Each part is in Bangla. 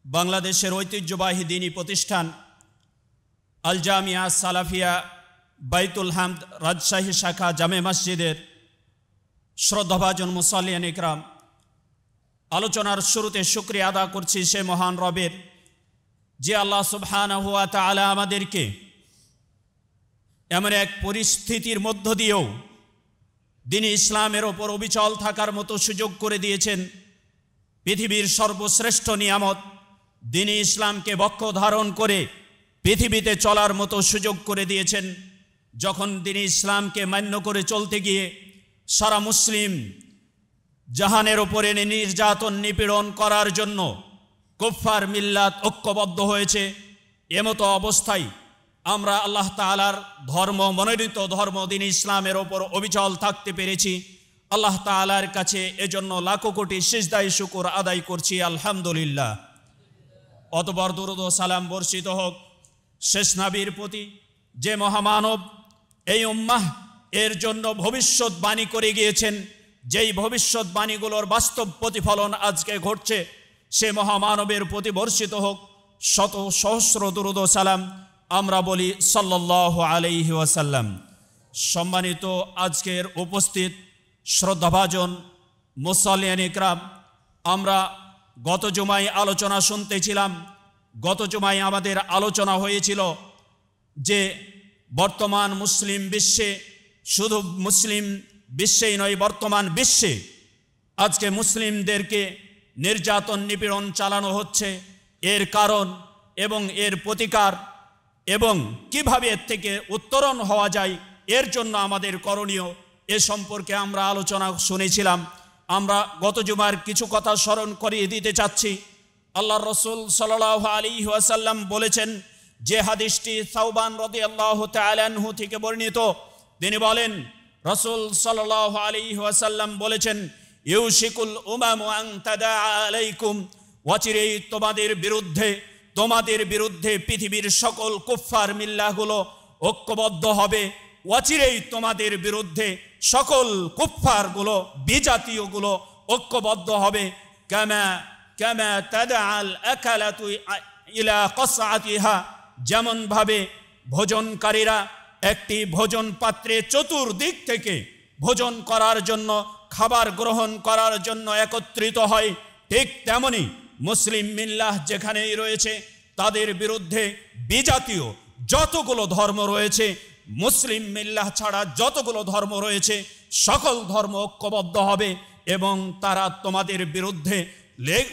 বাংলাদেশের ঐতিহ্যবাহী দ্বীনী প্রতিষ্ঠান আল জামিয়া সালাফিয়া বাইতুল হামদ রাজশাহী শাখা জামে মসজিদের শ্রদ্ধাভাজন মুসাল্লিয়ান ইকরাম, আলোচনার শুরুতে শুকরিয়া আদা করছি সে মহান রবের, যে আল্লাহ সুবহানাহু ওয়া তাআলা আমাদেরকে এমন এক পরিস্থিতির মধ্য দিয়েও দ্বীন ইসলামের ওপর অবিচল থাকার মতো সুযোগ করে দিয়েছেন। পৃথিবীর সর্বশ্রেষ্ঠ নিয়ামত দ্বীন ইসলামকে বক্ষ ধারণ করে পৃথিবীতে চলার মতো সুযোগ করে দিয়েছেন। যখন দ্বীন ইসলামকে মান্য করে চলতে গিয়ে সারা মুসলিম জাহানের ওপরে নির্যাতন নিপীড়ন করার জন্য কুফফার মিল্লাত ঐক্যবদ্ধ হয়েছে, এমতো অবস্থায় আমরা আল্লাহ তাআলার ধর্ম, মনোনীত ধর্ম দ্বীন ইসলামের ওপর অবিচল থাকতে পেরেছি। আল্লাহ তাআলার কাছে এজন্য লাখো কোটি সিজদায়ে শুকর আদায় করছি, আলহামদুলিল্লাহ। অতঃপর দুরূদ ও সালাম বর্ষিত হোক শেষ নবীর প্রতি, যে মহামানব এই উম্মাহ এর জন্য ভবিষ্যৎবাণী করে গিয়েছেন, যেই ভবিষ্যৎবাণীগুলোর বাস্তব প্রতিফলন আজকে ঘটছে, সে মহামানবের প্রতি বর্ষিত হোক শত সহস্র দুরূদ ও সালাম। আমরা বলি সাল্লাল্লাহু আলাইহি ওয়াসাল্লাম। সম্মানিত আজকের উপস্থিত শ্রদ্ধাভাজন মুসাল্লিয়ান ইকরাম, আমরা গত জুমায় আলোচনা শুনতেছিলাম। গত জুমায় আমাদের আলোচনা হয়েছিল যে বর্তমান মুসলিম বিশ্বে, শুধু মুসলিম বিশ্বেই নয়, বর্তমান বিশ্বে আজকে মুসলিমদেরকে নির্যাতন নিপীড়ন চালানো হচ্ছে, এর কারণ এবং এর প্রতিকার এবং কিভাবে এর থেকে উত্তরণ হওয়া যায়, এর জন্য আমাদের করণীয়, এ সম্পর্কে আমরা আলোচনা শুনেছিলাম। আমরা গত জুমার কিছু কথা স্মরণ করিয়ে দিতে চাচ্ছি। আল্লাহর রাসূল সাল্লাল্লাহু আলাইহি ওয়াসাল্লাম বলেছেন, যে হাদিসটি সাওবান রাদিয়াল্লাহু তাআলা আনহু থেকে বর্ণিত, তিনি বলেন, রাসূল সাল্লাল্লাহু আলাইহি ওয়াসাল্লাম বলেছেন, ইউশিকুল উমামু আন তাদা আলাইকুম, অচিরেই তোমাদের বিরুদ্ধে পৃথিবীর সকল কুফফার মিল্লাহগুলো ঐক্যবদ্ধ হবে। অচিরেই তোমাদের বিরুদ্ধে সকল কুফফারগুলো, বিজাতীয়গুলো ঐক্যবদ্ধ হবে। কামা তাদআল আকালাতু ইলা কসআতিহা, যেমন ভাবে ভোজনকারীরা একটি ভোজন পাত্রে চতুর্দিক থেকে ভোজন করার জন্য, খাবার গ্রহণ করার জন্য একত্রিত হয়, ঠিক তেমনি মুসলিম মিল্লাহ যেখানেই রয়েছে তাদের বিরুদ্ধে বিজাতীয় যতগুলো ধর্ম রয়েছে, মুসলিম মিল্লাহ ছাড়া যতগুলো ধর্ম রয়েছে, সকল ধর্ম ঐক্যবদ্ধ হবে এবং তারা তোমাদের বিরুদ্ধে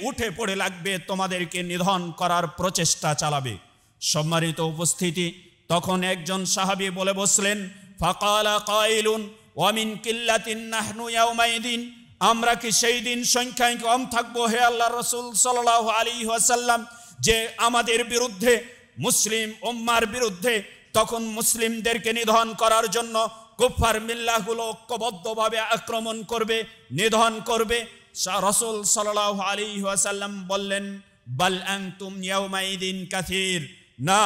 উঠে পড়ে লাগবে, তোমাদেরকে নিধন করার প্রচেষ্টা চালাবে। সম্মানিত উপস্থিতি, তখন একজন সাহাবী বলে বসলেন, ফাকালা কাইলুন ওয়া মিন কিল্লাতিন নাহনু ইয়াউমাইদিন, আমরা কি সেই দিন সংখ্যায় কম থাকবো হে আল্লাহর রাসূল সাল্লাল্লাহু আলাইহি ওয়াসাল্লাম, যে আমাদের বিরুদ্ধে, মুসলিম উম্মার বিরুদ্ধে তখন মুসলিমদেরকে নিধন করার জন্য কুফফার মিল্লাহগুলো ঐক্যবদ্ধভাবে আক্রমণ করবে, নিধন করবে? রাসূল সাল্লাল্লাহু আলাইহি ওয়াসাল্লাম বললেন, বাল আনতুম ইয়াউমাইদিন কাসীর, না,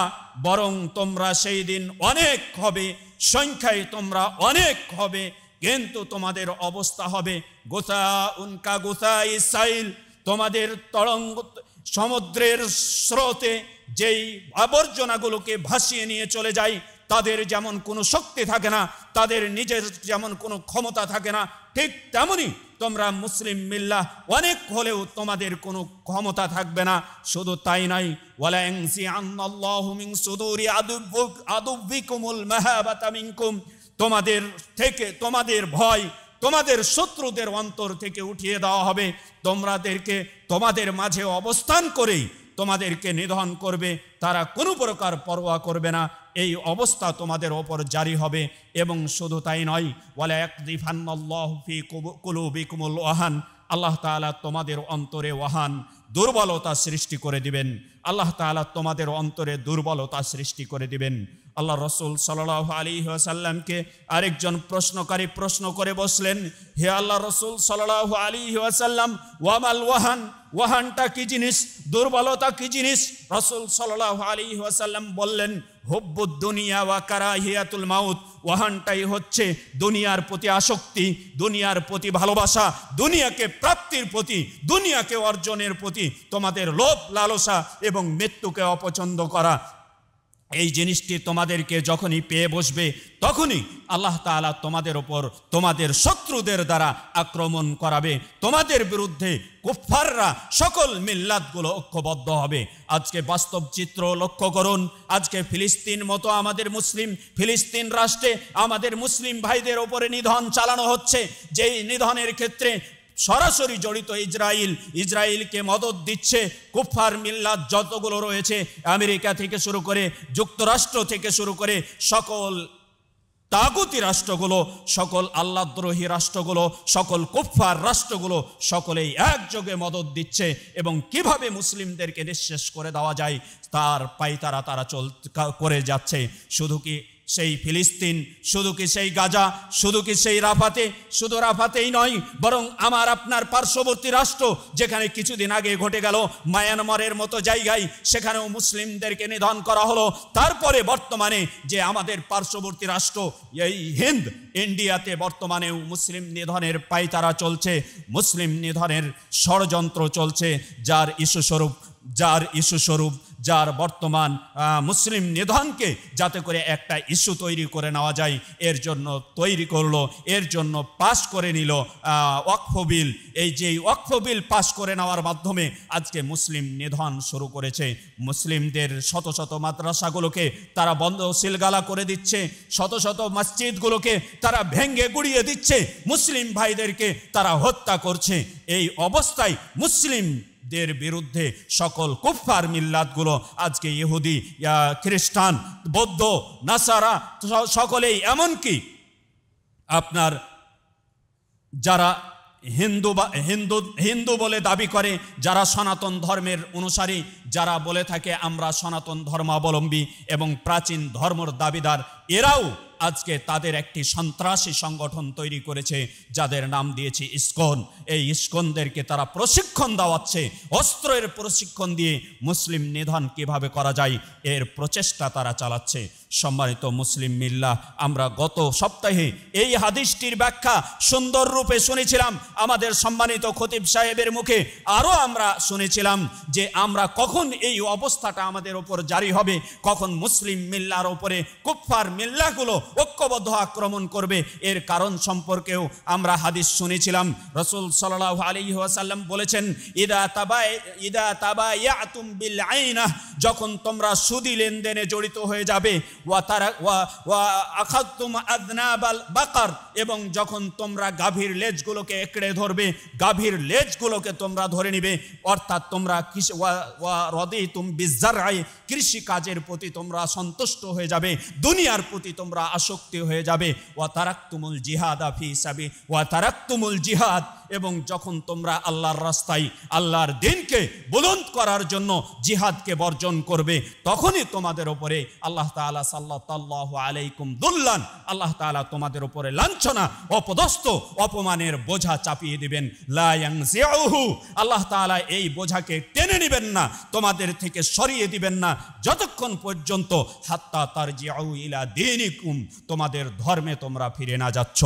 বরং তোমরা সেই দিন অনেক হবে, সংখ্যায় তোমরা অনেক হবে, কিন্তু তোমাদের অবস্থা হবে গুসাউন কা গুসাইস সাইল, তোমাদের তরঙ্গ সমুদ্রের স্রোতে যেই আবর্জনাগুলোকে ভাসিয়ে নিয়ে চলে যায়, তাদের যেমন কোনো শক্তি থাকে না, তাদের নিজের যেমন কোনো ক্ষমতা থাকে না, ঠিক তেমনি তোমরা মুসলিম মিল্লাহ অনেক হলেও তোমাদের কোনো ক্ষমতা থাকবে না। শুধু তাই নয়, ওয়ালা ইয়ানসিআন্নাল্লাহু মিন সুদুরি আদুবিকুমুল মাহাবাতা মিনকুম, তোমাদের থেকে, তোমাদের ভয়, তোমাদের শত্রুদের অন্তর থেকে উঠিয়ে দেওয়া হবে, তোমাদের মাঝে অবস্থান করেই তোমাদেরকে নিধন করবে, তারা কোনো প্রকার পরোয়া করবে না, এই অবস্থা তোমাদের ওপর জারি হবে। এবং শুধু তাই নয়, ওয়ালা ইয়াকযিফান্নাল্লাহু ফি কুলুবিকুমুল ওয়াহান, আল্লাহ তাআলা তোমাদের অন্তরে ওয়াহান, দুর্বলতা সৃষ্টি করে দিবেন। আল্লাহ তাআলা তোমাদের অন্তরে দুর্বলতা সৃষ্টি করে দিবেন। আল্লাহ রাসূল সাল্লাল্লাহু আলাইহি ওয়াসাল্লামকে আরেকজন প্রশ্নকারী প্রশ্ন করে বসলেন, হে আল্লাহ রাসূল সাল্লাল্লাহু আলাইহি ওয়াসাল্লাম, ওয়ামাল ওয়াহান, ওয়াহানটা কি জিনিস, দুর্বলতা কি জিনিস? রাসূল সাল্লাল্লাহু আলাইহি ওয়াসাল্লাম বললেন, হুব্বুদ দুনিয়া ওয়া কারাহিয়াতুল মাউত, ওয়াহানটাই হচ্ছে দুনিয়ার প্রতি আসক্তি, দুনিয়ার প্রতি ভালোবাসা, দুনিয়াকে প্রাপ্তির প্রতি, দুনিয়াকে অর্জনের প্রতি তোমাদের লোভ লালসা এবং মৃত্যুকে অপছন্দ করা। এই জিনিসটি তোমাদেরকে যখনই পেয়ে বসবে তখনই আল্লাহ তাআলা তোমাদের ওপর তোমাদের শত্রুদের দ্বারা আক্রমণ করাবে। তোমাদের বিরুদ্ধে কুফফাররা সকল মিল্লাতগুলো ঐক্যবদ্ধ হবে। আজকে বাস্তব চিত্র লক্ষ্য করুন। আজকে ফিলিস্তিন মতো আমাদের মুসলিম ফিলিস্তিন রাষ্ট্রে আমাদের মুসলিম ভাইদের ওপরে নিধন চালানো হচ্ছে, যেই নিধনের ক্ষেত্রে সরাসরি জড়িত ইসরায়েলকে মদদ দিচ্ছে কুফফার মিল্লাত যতগুলো রয়েছে, আমেরিকা থেকে শুরু করে যুক্তরাষ্ট্র থেকে শুরু করে সকল তাগুতি রাষ্ট্রগুলো, সকল আল্লাহদ্রোহী রাষ্ট্রগুলো, সকল কুফফার রাষ্ট্রগুলো সকলেই একযোগে মদদ দিচ্ছে এবং কিভাবে মুসলিমদেরকে নিঃশেষ করে দেওয়া যায় তার পায়তারা তারা করে যাচ্ছে। শুধু কি সেই ফিলিস্তিন, শুধু কি সেই গাজা, শুধু কি সেই রাফাতে, শুধু রাফাতেই নয়, বরং আমার আপনার পার্শ্ববর্তী রাষ্ট্র যেখানে কিছুদিন আগে ঘটে গেল মায়ানমারের মতো জায়গায়, সেখানেও মুসলিমদেরকে নিধন করা হলো। তারপরে বর্তমানে যে আমাদের পার্শ্ববর্তী রাষ্ট্র এই ইন্ডিয়াতে বর্তমানেও মুসলিম নিধনের পায়তারা চলছে, মুসলিম নিধনের ষড়যন্ত্র চলছে, যার ইস্যুস্বরূপ যার বর্তমান মুসলিম নিধনকে যাতে করে একটা ইস্যু তৈরি করে নেওয়া যায় এর জন্য তৈরি করলো, এর জন্য পাশ করে নিল ওয়াকফ বিল। এই যে ওয়াকফ বিল পাশ করে নেওয়ার মাধ্যমে আজকে মুসলিম নিধন শুরু করেছে। মুসলিমদের শত শত মাদ্রাসাগুলোকে তারা বন্ধ সিলগালা করে দিচ্ছে, শত শত মসজিদগুলোকে তারা ভেঙে গুড়িয়ে দিচ্ছে, মুসলিম ভাইদেরকে তারা হত্যা করছে। এই অবস্থায় মুসলিমদের বিরুদ্ধে সকল কুফফার মিল্লাতগুলো আজকে ইহুদি, খ্রিস্টান, বৌদ্ধ, নাসারা সকলেই, এমনকি আপনার যারা হিন্দু বলে দাবি করে, যারা সনাতন ধর্মের অনুসারী, যারা বলে থাকে আমরা সনাতন ধর্মাবলম্বী এবং প্রাচীন ধর্মের দাবিদার, এরাও আজকে তাদের একটি সন্ত্রাসী সংগঠন তৈরি করেছে যাদের নাম দিয়েছে ইসকন। এই ইসকনদেরকে তারা প্রশিক্ষণ দেওয়াচ্ছে, অস্ত্রের প্রশিক্ষণ দিয়ে মুসলিম নিধন কিভাবে করা যায় এর প্রচেষ্টা তারা চালাচ্ছে। সম্মানিত মুসলিম মিল্লাহ, আমরা গত সপ্তাহে এই হাদিসটির ব্যাখ্যা সুন্দর রূপে শুনেছিলাম আমাদের সম্মানিত খতিব সাহেবের মুখে। আরও আমরা শুনেছিলাম যে আমরা কখন এই অবস্থাটা আমাদের ওপর জারি হবে, কখন মুসলিম মিল্লার ওপরে কুফফার মিল্লাগুলো ঐক্যবদ্ধ আক্রমণ করবে, এর কারণ সম্পর্কেও আমরা হাদিস শুনেছিলাম। রাসূল সাল্লাল্লাহু আলাইহি ওয়াসাল্লাম বলেছেন, ইদা তাবায়াতুম বিল আইনাহ, যখন তোমরা সুদি লেনদেনে জড়িত হয়ে যাবে, ওয়া আখাযতুম আযনাবাল বাকার, এবং যখন তোমরা গাভীর লেজগুলোকে একড়ে ধরবে, গাভীর লেজগুলোকে তোমরা ধরে নিবে, অর্থাৎ তোমরা ওয়া রাদিতুম বিজ্জারআই, কৃষি কাজের প্রতি তোমরা সন্তুষ্ট হয়ে যাবে, দুনিয়ার প্রতি তোমরা আসক্তি হয়ে যাবে, ওয়া তারাকতুমুল জিহাদা ফি সাবিল ওয়া তারাকতুমুল জিহাদ, এবং যখন তোমরা আল্লাহর রাস্তায় আল্লাহর দ্বীনকে বুলন্দ করার জন্য জিহাদকে বর্জন করবে, তখনই তোমাদের উপরে আল্লাহ তাআলা সাল্লাল্লাহু আলাইকুম দুল্লান, আল্লাহ তাআলা তোমাদের উপরে লাঞ্ছনা, অপদস্থ, অপমানের বোঝা চাপিয়ে দিবেন। লা ইয়ানজিউহু, আল্লাহ তাআলা এই বোঝাকে টেনে নেবেন না, তোমাদের থেকে সরিয়ে দিবেন না, যতক্ষণ পর্যন্ত হাত্তা তারজিউ ইলা দীনিকুম, তোমাদের ধর্মে তোমরা ফিরে না যাচ্ছ।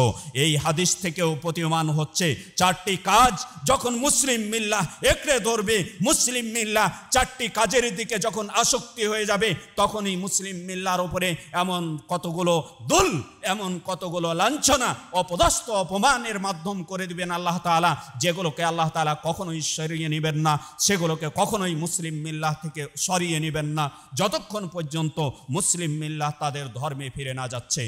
এই হাদিস থেকেও প্রতীয়মান হচ্ছে চারটি কাজ যখন মুসলিম মিল্লাহ একড়ে ধরবে, মুসলিম মিল্লাহ চারটি কাজের দিকে যখন আসক্তি হয়ে যাবে, তখনই মুসলিম মিল্লার উপরে এমন কতগুলো লাঞ্ছনা, অপদস্থ, অপমানের মাধ্যম করে দিবেন আল্লাহ তাআলা, যেগুলোকে আল্লাহ তাআলা কখনোই সরিয়ে নেবেন না, সেগুলোকে কখনোই মুসলিম মিল্লাহ থেকে সরিয়ে নেবেন না, যতক্ষণ পর্যন্ত মুসলিম মিল্লাহ তাদের ধর্মে ফিরে না যাচ্ছে।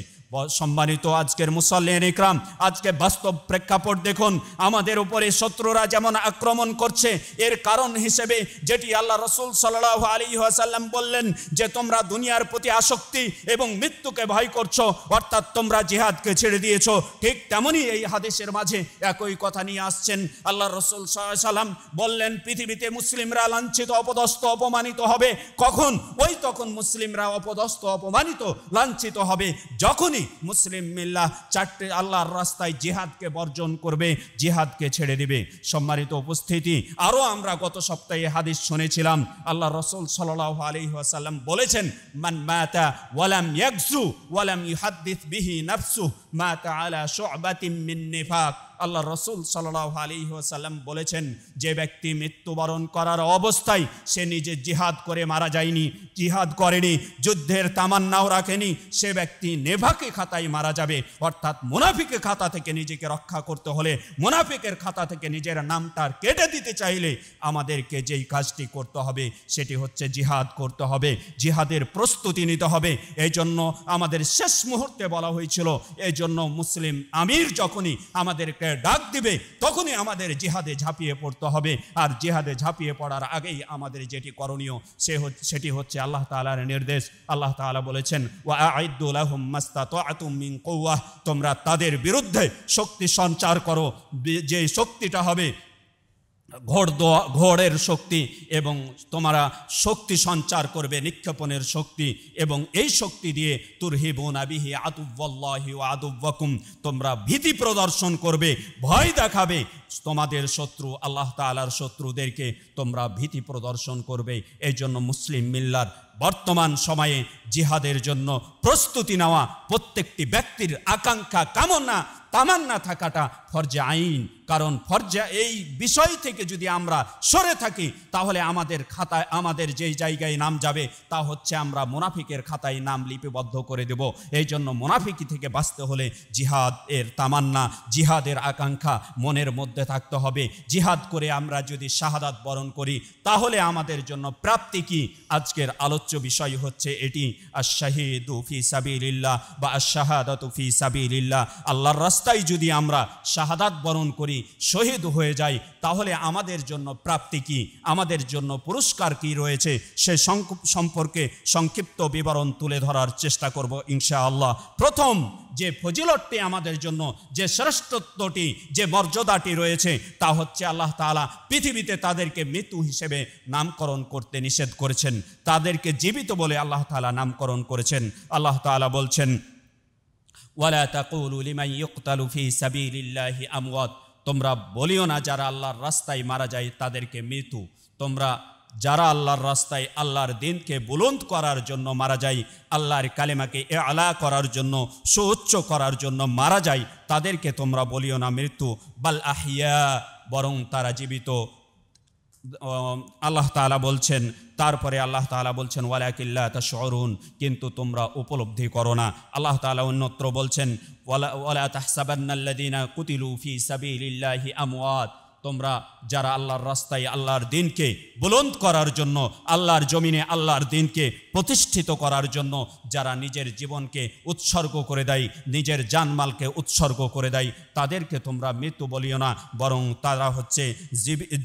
সম্মানিত আজকের মুসল্লিন ইকরাম, আজকে বাস্তব প্রেক্ষাপট দেখুন, আমাদের উপরে শত্রুরা যেমন আক্রমণ করছে, এর কারণ হিসেবে যেটি আল্লাহ রাসূল সাল্লাল্লাহু আলাইহি ওয়াসাল্লাম বললেন যে তোমরা দুনিয়ার প্রতি আসক্তি এবং মৃত্যুকে ভয় করছো, অর্থাৎ তোমরা জিহাদকে ছেড়ে দিয়েছো, ঠিক তেমনি এই হাদিসের মাঝে একই কথা নিয়ে আসছেন আল্লাহ রাসূল সাল্লাল্লাহু আলাইহি ওয়াসাল্লাম বললেন, পৃথিবীতে মুসলিমরা লাঞ্ছিত, অপদস্থ, অপমানিত হবে কখন? তখন মুসলিমরা অপদস্থ, অপমানিত, লাঞ্ছিত হবে যখনই তখনই মুসলিম মিল্লাহ চারটে আল্লাহর রাস্তায় জিহাদকে বর্জন করবে, জিহাদকে ছেড়ে দিবে। সম্মানিত উপস্থিতি, আরও আমরা গত সপ্তাহে হাদিস শুনেছিলাম, আল্লাহ রাসূল সাল্লাল্লাহু আলাইহি ওয়াসাল্লাম বলেছেন, মান মাতা ওয়ালাম ইয়াগজু ওয়ালাম ইউহাদ্দিস বিহি নাফসুহু মাতা আলা শু'বাতিন মিন নিফাক। আল্লাহ রাসূল সাল্লাল্লাহু আলাইহি ওয়াসাল্লাম বলেছেন, যে ব্যক্তি মৃত্যুবরণ করার অবস্থায় সে নিজে জিহাদ করে মারা যায়নি, জিহাদ করেনি, যুদ্ধের তামান্নাও রাখেনি, সে ব্যক্তি নেফাকি খাতায় মারা যাবে। অর্থাৎ মুনাফিকের খাতা থেকে নিজেকে রক্ষা করতে হলে, মুনাফিকের খাতা থেকে নিজের নামটা কেটে দিতে চাইলে আমাদেরকে যেই কাজটি করতে হবে সেটি হচ্ছে জিহাদ করতে হবে, জিহাদের প্রস্তুতি নিতে হবে। এই জন্য আমাদের শেষ মুহূর্তে বলা হয়েছিল, এই জন্য মুসলিম আমির যখনই আমাদেরকে ডাক দিবে তখনই আমাদের জিহাদে ঝাঁপিয়ে পড়তে হবে। আর জিহাদে ঝাঁপিয়ে পড়ার আগেই আমাদের যেটি করণীয় সেটি হচ্ছে আল্লাহ তাআলার নির্দেশ। আল্লাহ তাআলা বলেছেন, ওয়া আ'ইদ্দু লাহুম মাসতাতা'তুম মিন কুওয়াহ, তোমরা তাদের বিরুদ্ধে শক্তি সঞ্চার করো, যে শক্তিটা হবে ঘোড়ের শক্তি, এবং তোমরা শক্তি সঞ্চার করবে নিক্ষেপণের শক্তি, এবং এই শক্তি দিয়ে তুরহিবুনা বিহি আদুওয়াল্লাহি ওয়া আদুওয়াকুম, তোমরা ভীতি প্রদর্শন করবে, ভয় দেখাবে তোমাদের শত্রু আল্লাহ তাআলার শত্রুদেরকে তোমরা ভীতি প্রদর্শন করবে। এই জন্য মুসলিম মিল্লার বর্তমান সময়ে জিহাদের জন্য প্রস্তুতি নেওয়া প্রত্যেকটি ব্যক্তির আকাঙ্ক্ষা, কামনা, তামান্না থাকাটা ফরজে আইন। কারণ ফরজে এই বিষয় থেকে যদি আমরা সরে থাকি তাহলে আমাদের খাতায়, আমাদের যেই জায়গায় নাম যাবে তা হচ্ছে আমরা মুনাফিকের খাতায় নাম লিপিবদ্ধ করে দেব। এই জন্য মুনাফিকি থেকে বাঁচতে হলে জিহাদ এর তামান্না, জিহাদের আকাঙ্ক্ষা মনের মধ্যে থাকতে হবে। জিহাদ করে আমরা যদি শাহাদাত বরণ করি তাহলে আমাদের জন্য প্রাপ্তি কি? আজকের আলোচ্য বিষয় হচ্ছে এটি, আশ-শাহীদু ফি সাবিলিল্লাহ বা আশ-শাহাদাতু ফি সাবিলিল্লাহ। আল্লাহর রাস্তায় যদি আমরা শাহাদাত বরণ করি, শহীদ হয়ে যাই, তাহলে আমাদের জন্য প্রাপ্তি কি, আমাদের জন্য পুরস্কার কি রয়েছে সে সম্পর্কে সংক্ষিপ্ত বিবরণ তুলে ধরার চেষ্টা করব ইনশাআল্লাহ। প্রথম যে ফজিলতটি আমাদের জন্য, যে শ্রেষ্ঠত্বটি, যে মর্যাদাটি রয়েছে তা হচ্ছে আল্লাহ তাআলা পৃথিবীতে তাদেরকে মৃত্যু হিসেবে নামকরণ করতে নিষেধ করেছেন, তাদেরকে জীবিত বলে আল্লাহ তাআলা নামকরণ করেছেন। আল্লাহ তাআলা বলছেন, ওয়ালা তাকুলু লিমান ইউকতালু ফি সাবিলিল্লাহি আমওয়াত, তোমরা বলিও না যারা আল্লাহর রাস্তায় মারা যায় তাদেরকে মৃত্যু। তোমরা যারা আল্লাহর রাস্তায় আল্লাহর দ্বীনকে বুলন্দ করার জন্য মারা যায়, আল্লাহর কালেমাকে আলা করার জন্য, সুউচ্চ করার জন্য মারা যায়, তাদেরকে তোমরা বলিও না মৃত্যু। বাল আহিয়া, বরং তারা জীবিত। আল্লাহ তাআলা বলছেন, তারপরে আল্লাহ তাআলা বলছেন ওয়ালাকিন লা তাশউরুন, কিন্তু তোমরা উপলব্ধি করো না। আল্লাহ তাআলা অন্যত্র বলছেন ওয়ালা তাহসাবান্নাল্লাযীনা কুতিলু ফি সাবিলিল্লাহি আমওয়াত, তোমরা যারা আল্লাহর রাস্তায় আল্লাহর দ্বীনকে বুলন্দ করার জন্য, আল্লাহর জমিনে আল্লাহর দ্বীনকে প্রতিষ্ঠিত করার জন্য যারা নিজের জীবনকে উৎসর্গ করে দেয়, নিজের জানমালকে উৎসর্গ করে দেয়, তাদেরকে তোমরা মৃত্যু বলিও না, বরং তারা হচ্ছে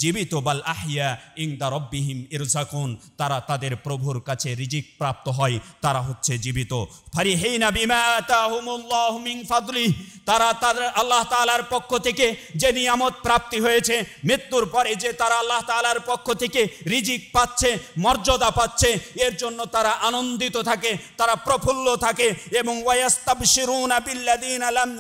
জীবিত। বাল আহিয়া ইনদা রব্বিহিম ইরযাকুন, তারা তাদের প্রভুর কাছে রিজিক প্রাপ্ত হয়, তারা হচ্ছে জীবিত। ফারিহিনা বিমা আতাহুমুল্লাহু মিন ফাদলিহি, তারা তাদের আল্লাহ তাআলার পক্ষ থেকে যে নিয়ামত প্রাপ্তি হয়েছে, মৃত্যুর পরে যে তারা আল্লাহ তাআলার পক্ষ থেকে রিজিক পাচ্ছে, মর্যাদা পাচ্ছে, এর জন্য তারা আনন্দিত থাকে, তারা প্রফুল্ল থাকে। এবং ওয়ায়াস্তাবশিরুনা বিল্লাযীনা লাম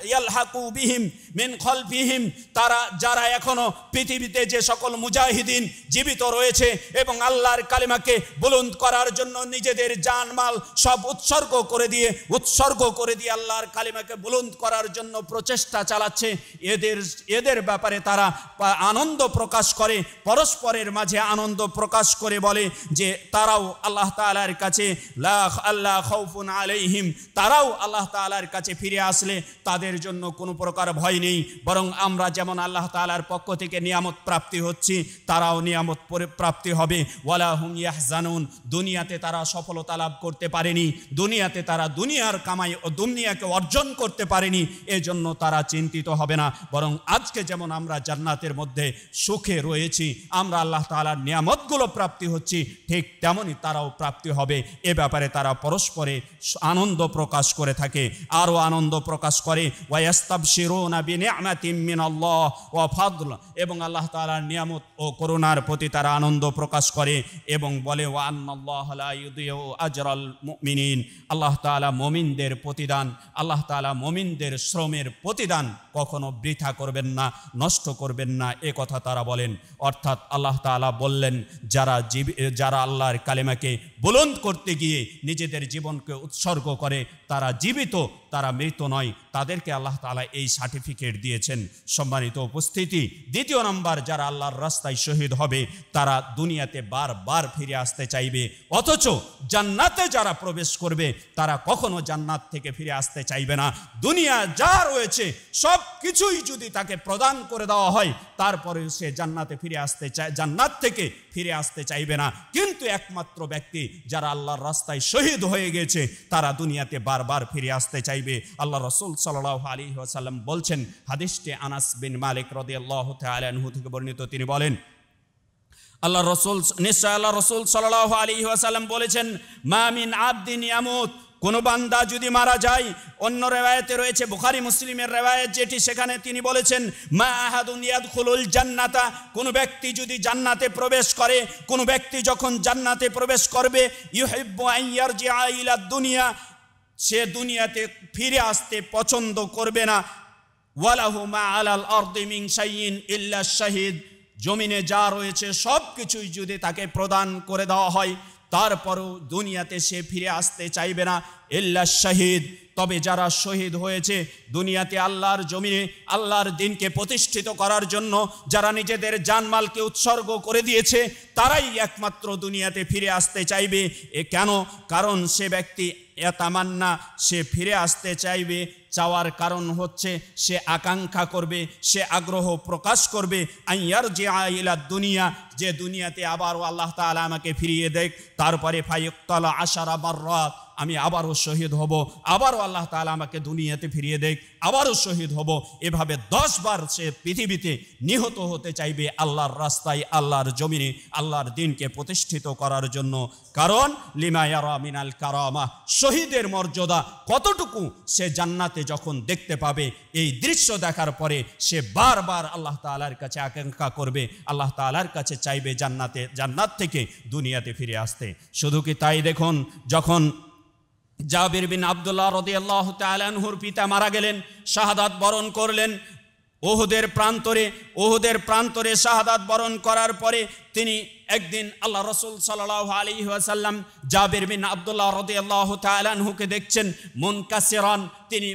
ইয়ালহাকু বিহিম মিন খালফিহিম, তারা যারা এখনো পৃথিবীতে যে সকল মুজাহিদিন জীবিত রয়েছে এবং আল্লাহর কালেমাকে বুলন্দ করার জন্য নিজেদের জানমাল সব উৎসর্গ করে দিয়ে আল্লাহর কালেমাকে বুলন্দ করার জন্য প্রচেষ্টা চালাচ্ছে, এদের ব্যাপারে তারা আনন্দ প্রকাশ করে, পরস্পরের মাঝে আনন্দ প্রকাশ করে বলে যে তারাও আল্লাহ তাআলার কাছে আল্লাহ খাউফুন আলাইহিম, তারাও আল্লাহ তাআলার কাছে ফিরে আসলে তাদের জন্য কোনো প্রকার ভয় নেই, বরং আমরা যেমন আল্লাহ তাআলার পক্ষ থেকে নিয়ামত প্রাপ্তি হচ্ছি, তারাও নিয়ামত প্রাপ্তি হবে। ওয়ালা হুম ইয়াহজানুন, দুনিয়াতে তারা সফলতা লাভ করতে পারেনি, দুনিয়াতে তারা দুনিয়ার কামাই ও দুনিয়াকে অর্জন করতে পারেনি, এজন্য তারা চিন্তিত হবে না, বরং আজকে যেমন আমরা জান্নাতের মধ্যে সুখে রয়েছি, আমরা আল্লাহ তাআলার নিয়ামতগুলো প্রাপ্তি হচ্ছি, ঠিক তেমনই তারাও প্রাপ্তি হবে। এ ব্যাপারে তারা পরস্পরে আনন্দ প্রকাশ করে থাকে। আরও আনন্দ প্রকাশ করে ওয়ায়াস্তাবশিরুনা বিনি'মাতিন মিনাল্লাহ ওয়া ফাদল, এবং আল্লাহ তাআলার নিয়ামত ও করুণার প্রতি তারা আনন্দ প্রকাশ করে এবং বলে ওয়া আন্নাল্লাহা লা ইউদিউ আজরাল মুমিনিন, আল্লাহ তাআলা মুমিনদের প্রতিদান, আল্লাহ তাআলা মুমিনদের শ্রমের প্রতিদান কখনো বৃথা করবেন না, নষ্ট করবেন না, এ কথা তারা বলেন। অর্থাৎ আল্লাহ তাআলা বললেন যারা আল্লাহর কালেমাকে বুলন্দ করতে গিয়ে নিজেদের জীবনকে উৎসর্গ করে তারা জীবিত, তারা মৃত নয়, তাদেরকে আল্লাহ তাআলা এই সার্টিফিকেট দিয়েছেন। সম্মানিত উপস্থিতি, দ্বিতীয় নম্বর, যারা আল্লাহর রাস্তায় শহীদ হবে তারা দুনিয়াতে বারবার ফিরে আসতে চাইবে, অথচ জান্নাতে যারা প্রবেশ করবে তারা কখনো জান্নাত থেকে ফিরে আসতে চাইবে না। দুনিয়া যা রয়েছে সব কিছুই যদি তাকে প্রদান করে দেওয়া হয় তারপরে সে জান্নাতে ফিরে আসতে চায়, জান্নাত থেকে ফিরে আসতে চাইবে না। কিন্তু একমাত্র ব্যক্তি যারা আল্লাহর রাস্তায় শহীদ হয়ে গেছে তারা দুনিয়াতে বারবার ফিরে আসতে চাইবে। আল্লাহ রাসূল সাল্লাল্লাহু আলাইহি ওয়াসাল্লাম বলছেন, হাদিসটি আনাস বিন মালিক রাদিয়াল্লাহু তাআলা আনহু থেকে বর্ণিত, তিনি বলেন আল্লাহ রাসূল সাল্লাল্লাহু আলাইহি ওয়াসাল্লাম বলেছেন, মা মিন আবদিন ইয়ামুত, কোন বান্দা যদি মারা যায়, অন্য রিওয়ায়াতে রয়েছে বুখারী মুসলিমের রিওয়ায়াত যেটি, সেখানে তিনি বলেছেন মা আহাদুন ইয়াদখুলুল জান্নাতা, কোন ব্যক্তি যদি জান্নাতে প্রবেশ করে, কোন ব্যক্তি যখন জান্নাতে প্রবেশ করবে, ইউহিব্বু আন ইয়ারজিআ ইলা দুনিয়া, সে দুনিয়াতে ফিরে আসতে পছন্দ করবে না, ওয়ালাহু মা আলাল আরদি মিন শাইইন ইল্লা শাহীদ, জমিনে যা রয়েছে সব কিছুই যদি তাকে প্রদান করে দেওয়া হয় তারপরও দুনিয়াতে সে ফিরে আসতে চাইবে না, ইল্লা শাহীদ, তবে যারা শহীদ হয়েছে দুনিয়াতে আল্লাহর জমিনে আল্লাহর দ্বীনকে প্রতিষ্ঠিত করার জন্য, যারা নিজেদের জানমালকে উৎসর্গ করে দিয়েছে, তারাই একমাত্র দুনিয়াতে ফিরে আসতে চাইবে। কেন? কারণ সে ব্যক্তি তামান্না, সে ফিরে আসতে চাইবে, চাওয়ার কারণ হচ্ছে সে আকাঙ্ক্ষা করবে, সে আগ্রহ প্রকাশ করবে আইয়ারজিআ ইলা দুনিয়া, যে দুনিয়াতে আবারও আল্লাহ তাআলা আমাকে ফিরিয়ে দেখ, তারপরে ফায়ুক্তালা আশারা বাররাত, আমি আবারও শহীদ হব, আবারও আল্লাহ তাআলা আমাকে দুনিয়াতে ফিরিয়ে দেখ, আবারও শহীদ হব। এভাবে 10 বার সে পৃথিবীতে নিহত হতে চাইবে আল্লাহর রাস্তায়, আল্লাহর জমিনে আল্লাহর দ্বীনকে প্রতিষ্ঠিত করার জন্য। কারণ লিমা ইয়ারা মিনাল কারামা, শহীদের মর্যাদা কতটুকু সে জান্নাতে যখন দেখতে পাবে, এই দৃশ্য দেখার পরে সে বারবার আল্লাহ তাআলার কাছে আকাঙ্ক্ষা করবে, আল্লাহ তাআলার কাছে চাইবে জান্নাত থেকে দুনিয়াতে ফিরে আসতে। শুধু কি তাই, দেখুন যখন জাবির বিন আব্দুল্লাহ রাদিয়াল্লাহু তাআলা আনহুর পিতা মারা গেলেন, শাহাদাত বরণ করলেন ওহুদের প্রান্তরে শাহাদাত বরণ করার পরে তিনি একদিন আল্লাহ রাসূল সাল্লাল্লাহু আলাইহি ওয়াসাল্লাম জাবির বিন আব্দুল্লাহ রাদিয়াল্লাহু তাআলা আনহুকে দেখছেন মুনকাসিরান, তিনি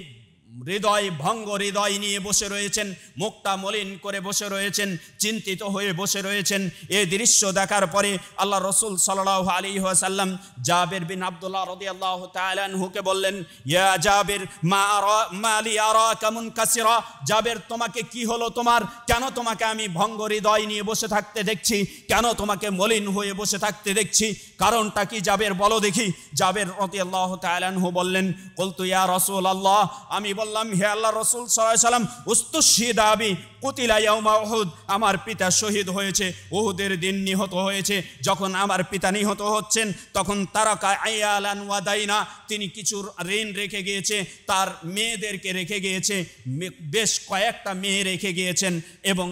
হৃদয় নিয়ে বসে রয়েছেন, মুখটা মলিন করে বসে রয়েছেন, চিন্তিত হয়ে বসে রয়েছেন। এই দৃশ্য দেখার পরে আল্লাহ রাসূল সাল্লাল্লাহু আলাইহি ওয়াসাল্লাম জাবির বিন আব্দুল্লাহ রাদিয়াল্লাহু তাআলা আনহুকে বললেন, ইয়া জাবির মা লি আরাকা মুনকাসিরা, জাবির তোমাকে কি হলো তোমার, কেন তোমাকে আমি ভঙ্গ হৃদয় নিয়ে বসে থাকতে দেখছি, কেন তোমাকে মলিন হয়ে বসে থাকতে দেখছি, কারণটা কি জাবির বলো দেখি। জাবির রাদিয়াল্লাহু তাআলা আনহু বললেন, কুলতু ইয়া রাসূলুল্লাহ, আমি বললাম হে আল্লাহ রাসূল সাল্লাল্লাহু আলাইহি ওয়াসাল্লাম, উস্তুশহিদা আবি কুতিলা ইয়াউমা উহুদ, আমার পিতা শহীদ হয়েছে, উহুদের দিন নিহত হয়েছে। যখন আমার পিতা নিহত হচ্ছেন তখন তারাকা আয়ালান ওয়া দাইনা, তিনি কিছু ঋণ রেখে গিয়েছে, তার মেয়েদেরকে রেখে গিয়েছে, বেশ কয়েকটা মেয়ে রেখে গিয়েছেন এবং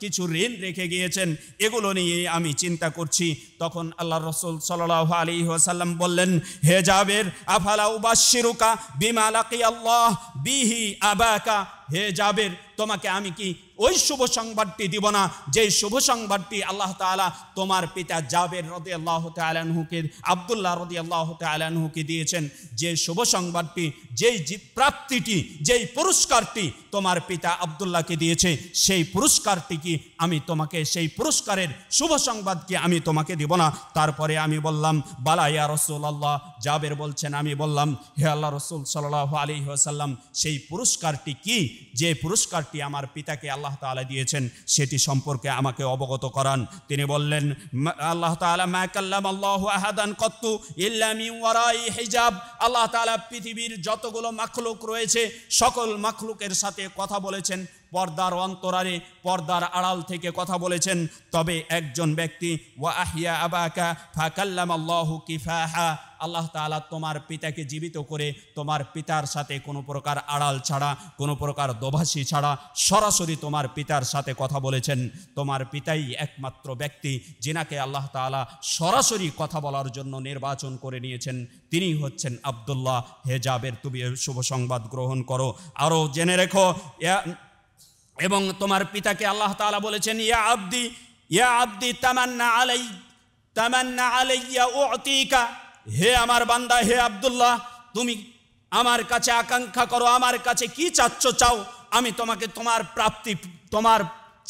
কিছু ঋণ রেখে গিয়েছেন, এগুলো নিয়ে আমি চিন্তা করছি। তখন আল্লাহ রাসূল সাল্লাল্লাহু আলাইহি ওয়াসাল্লাম বললেন, হে জাবির আফালা উবাশশিরুকা বিমা লাকিয়াল্লাহ বিহি আবাকা, হে জাবির তোমাকে আমি কি ওই শুভ সংবাদটি দিব না যে শুভ সংবাদটি আল্লাহ তাআলা তোমার পিতা জাবির রাদিয়াল্লাহু তাআলা আনহুকে, আব্দুল্লাহ রাদিয়াল্লাহু তাআলা আনহুকে দিয়েছেন, যে শুভ সংবাদটি, যেই প্রাপ্তিটি, যেই পুরস্কারটি তোমার পিতা আব্দুল্লাহকে দিয়েছে, সেই পুরস্কারটি কি আমি তোমাকে, সেই পুরস্কারের শুভ সংবাদ কি আমি তোমাকে দিব না? তারপরে আমি বললাম, বালা ইয়া রাসূলুল্লাহ। জাবির বলছেন, আমি বললাম, হে আল্লাহ রাসূল সাল্লাল্লাহু আলাইহি ওয়াসাল্লাম, সেই পুরস্কারটি কি, যে পুরস্কারটি আমার পিতাকে আল্লাহ তাআলা দিয়েছেন সেটি সম্পর্কে আমাকে অবগত করান। তিনি বললেন, আল্লাহ তাআলা মা কাল্লামাল্লাহু আহাদান কত্তু ইল্লা মিন ওয়ারাই হিজাব, আল্লাহ তাআলা পৃথিবীর যতগুলো মাখলুক রয়েছে সকল মাখলুকের সাথে কথা বলেছেন পর্দার অন্তরালে পর্দার আড়াল থেকে কথা বলেছেন। তবে একজন ব্যক্তি ওয়া আহিয়া আবাকা ফাকাল্লামাল্লাহু কিফাহা, আল্লাহ তাআলা তোমার পিতাকে জীবিত করে তোমার পিতার সাথে কোনো প্রকার আড়াল ছাড়া, কোনো প্রকার দোভাষী ছাড়া সরাসরি তোমার পিতার সাথে কথা বলেছেন। তোমার পিতাই একমাত্র ব্যক্তি যিনাকে আল্লাহ তাআলা সরাসরি কথা বলার জন্য নির্বাচন করে নিয়েছেন, তিনি হচ্ছেন আব্দুল্লাহ। হে জাবের, তুমি শুভ সংবাদ গ্রহণ করো। আরও জেনে রেখো, এবং তোমার পিতাকে আল্লাহ তাআলা বলেছেন, ইয়া আব্দি তামান্না আলাইয়া উতিকা, হে আমার বান্দা, হে আব্দুল্লাহ, তুমি আমার কাছে আকাঙ্ক্ষা করো, আমার কাছে কি চাচ্ছ চাও, আমি তোমাকে তোমার প্রাপ্তি, তোমার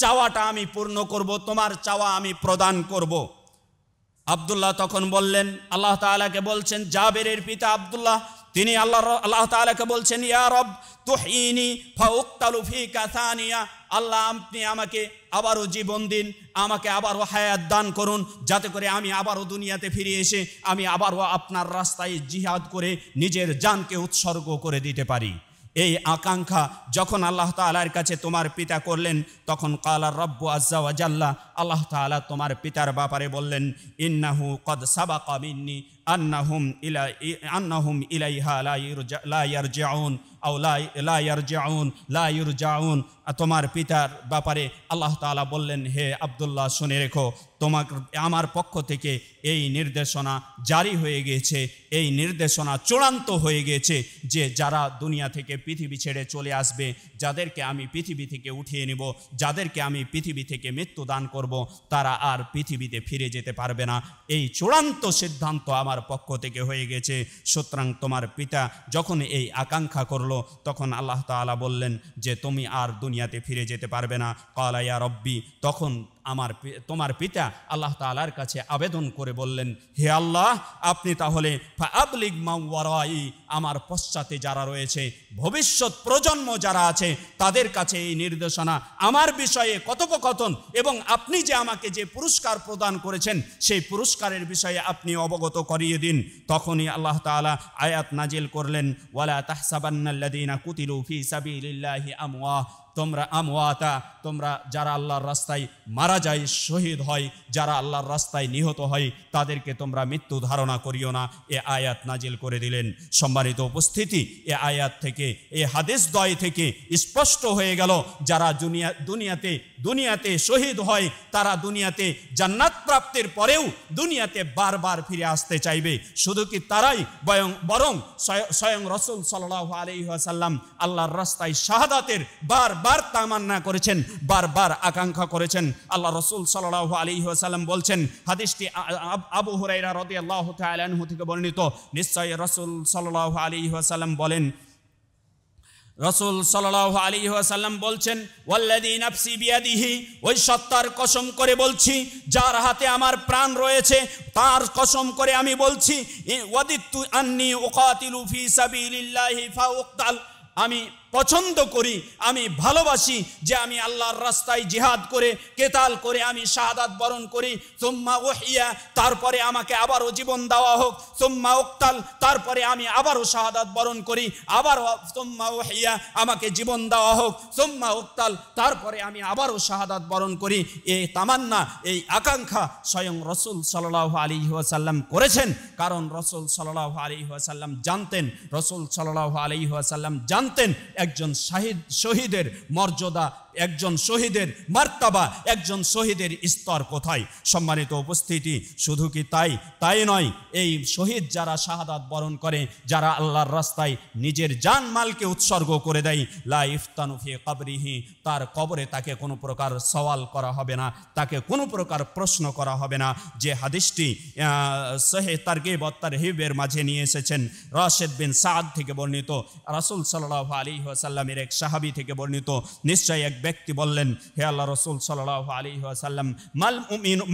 চাওয়াটা আমি পূর্ণ করব, তোমার চাওয়া আমি প্রদান করব। আব্দুল্লাহ তখন বললেন, আল্লাহ তাআলাকে বলছেন, জাবেরের পিতা আব্দুল্লাহ, তিনি আল্লাহ তাআলাকে বলছেন, ইয়া রব তুহিনি ফাউক্তালু ফিকা সানিয়া, আল্লাহ আপনি আমাকে আবারও জীবন দিন, আমাকে আবারও হায়াত দান করুন, যাতে করে আমি আবারও দুনিয়াতে ফিরে এসে আমি আবারও আপনার রাস্তায় জিহাদ করে নিজের জানকে উৎসর্গ করে দিতে পারি। এই আকাঙ্ক্ষা যখন আল্লাহ তাআলার কাছে তোমার পিতা করলেন, তখন ক্বালা রাব্বু আযজা ওয়া জাল্লা, আল্লাহ তাআলা তোমার পিতার ব্যাপারে বললেন, ইন্নাহু কদ সাবাকা মিন্নি আন্নাহুম ইলাইহা লা ইয়ারজিউন আও লা ইরজাউন। তোমার পিতার ব্যাপারে আল্লাহ তাআলা বললেন, হে আব্দুল্লাহ, শুনে রেখো, তোমাকে আমার পক্ষ থেকে এই নির্দেশনা জারি হয়ে গিয়েছে, এই নির্দেশনা চূড়ান্ত হয়ে গিয়েছে যে যারা দুনিয়া থেকে পৃথিবী ছেড়ে চলে আসবে, যাদেরকে আমি পৃথিবী থেকে উঠিয়ে নেব, যাদেরকে আমি পৃথিবী থেকে মৃত্যু দান করব, তারা আর পৃথিবীতে ফিরে যেতে পারবে না। এই চূড়ান্ত সিদ্ধান্ত আমার পক্ষ থেকে হয়ে গেছে। সুতরাং তোমার পিতা যখন এই আকাঙ্ক্ষা করলো, তখন আল্লাহ তাআলা বললেন যে তুমি আর দুনিয়াতে ফিরে যেতে পারবে না। ক্বালা ইয়া রব্বি, তখন তোমার পিতা আল্লাহ তাআলার কাছে আবেদন করে বললেন, হে আল্লাহ, আপনি তাহলে ফাআবলিগ মা ওয়ারাই, আমার পশ্চাতে যারা রয়েছে, ভবিষ্যৎ প্রজন্ম যারা আছে, তাদের কাছে এই নির্দেশনা, আমার বিষয়ে কথোপকথন, এবং আপনি যে আমাকে যে পুরস্কার প্রদান করেছেন সেই পুরস্কারের বিষয়ে আপনি অবগত করিয়ে দিন। তখনই আল্লাহ তাআলা আয়াত নাজিল করলেন, ওয়ালা তাহসাবান্নাল্লাযীনা কুতিলু ফি সাবিলিল্লাহি আমওয়াতা, তোমরা যারা আল্লাহর রাস্তায় মারা যায়, শহীদ হয়, যারা আল্লাহর রাস্তায় নিহত হয়, তাদেরকে তোমরা মৃত্যু ধারণা করিও না, এ আয়াত নাজিল করে দিলেন। সম্মানিত উপস্থিতি, এ আয়াত থেকে, এ হাদিস দ্বয় থেকে স্পষ্ট হয়ে গেল, যারা দুনিয়াতে শহীদ হয়, তারা দুনিয়াতে জান্নাত প্রাপ্তির পরেও দুনিয়াতে বারবার ফিরে আসতে চাইবে। শুধু কি তারাই, বরং স্বয়ং রাসূল সাল্লাল্লাহু আলাইহি ওয়াসাল্লাম আল্লাহর রাস্তায় শাহাদাতের বারবার তামান্না করেছেন, বারবার আকাঙ্ক্ষা করেছেন। আল্লাহ রাসূল সাল্লাল্লাহু আলাইহি ওয়াসাল্লাম বলছেন, হাদিসটি আবু হুরায়রা রাদিয়াল্লাহু তাআলা আনহু থেকে বর্ণিত, নিশ্চয়ই রাসূল সাল্লাল্লাহু আলাইহি ওয়াসাল্লাম বলেন, রাসূল সাল্লাল্লাহু আলাইহি ওয়াসাল্লাম বলছেন, ওয়াল্লাযী নাফসি বিয়াদিহি, ওই সত্তার কসম করে বলছি যার হাতে আমার প্রাণ রয়েছে, তার কসম করে আমি বলছি, ওয়াদিতু আন্নী উকাতিলু ফি সাবিলিল্লাহি ফাউক্তাল, আমি পছন্দ করি, আমি ভালোবাসি যে আমি আল্লাহর রাস্তায় জিহাদ করে, কেতাল করে আমি শাহাদাত বরণ করি, সুম্মা উহিয়া, তারপরে আমাকে আবারও জীবন দেওয়া হোক, সুম্মা উক্তাল, তারপরে আমি আবারও শাহাদাত বরণ করি, আবারও সুম্মা উহিয়া, আমাকে জীবন দেওয়া হোক, সুম্মা উক্তাল, তারপরে আমি আবারও শাহাদাত বরণ করি। এই তামান্না, এই আকাঙ্ক্ষা স্বয়ং রাসূল সাল্লাল্লাহু আলাইহি ওয়াসাল্লাম করেছেন। কারণ রাসূল সাল্লাল্লাহু আলাইহি ওয়াসাল্লাম জানতেন, রাসূল সাল্লাল্লাহু আলাইহি ওয়াসাল্লাম জানতেন একজন শহীদের মর্যাদা, একজন শহীদের মার্তাবা, একজন শহীদের স্তর কোথায়। সম্মানিত উপস্থিতি, শুধু কি তাই নয়, এই শহীদ যারা শাহাদাত বরণ করে, যারা আল্লাহর রাস্তায় নিজের জান মালকে উৎসর্গ করে দেয়, লা ইফতানু ফি কবরিহি, তার কবরে তাকে কোনো প্রকার সওয়াল করা হবে না, তাকে কোনো প্রকার প্রশ্ন করা হবে না। যে হাদিসটি সহিহ তারগিব ওয়া তারহিবের মাঝে নিয়ে এসেছেন, রাশিদ বিন সাদ থেকে বর্ণিত, রাসূল সাল্লাল্লাহু আলাইহি ওয়াসাল্লামের এক সাহাবী থেকে বর্ণিত, নিশ্চয়ই এক ব্যক্তি বললেন, হে আল্লাহ রাসূল সাল্লাল্লাহু আলাইহি ওয়াসাল্লাম,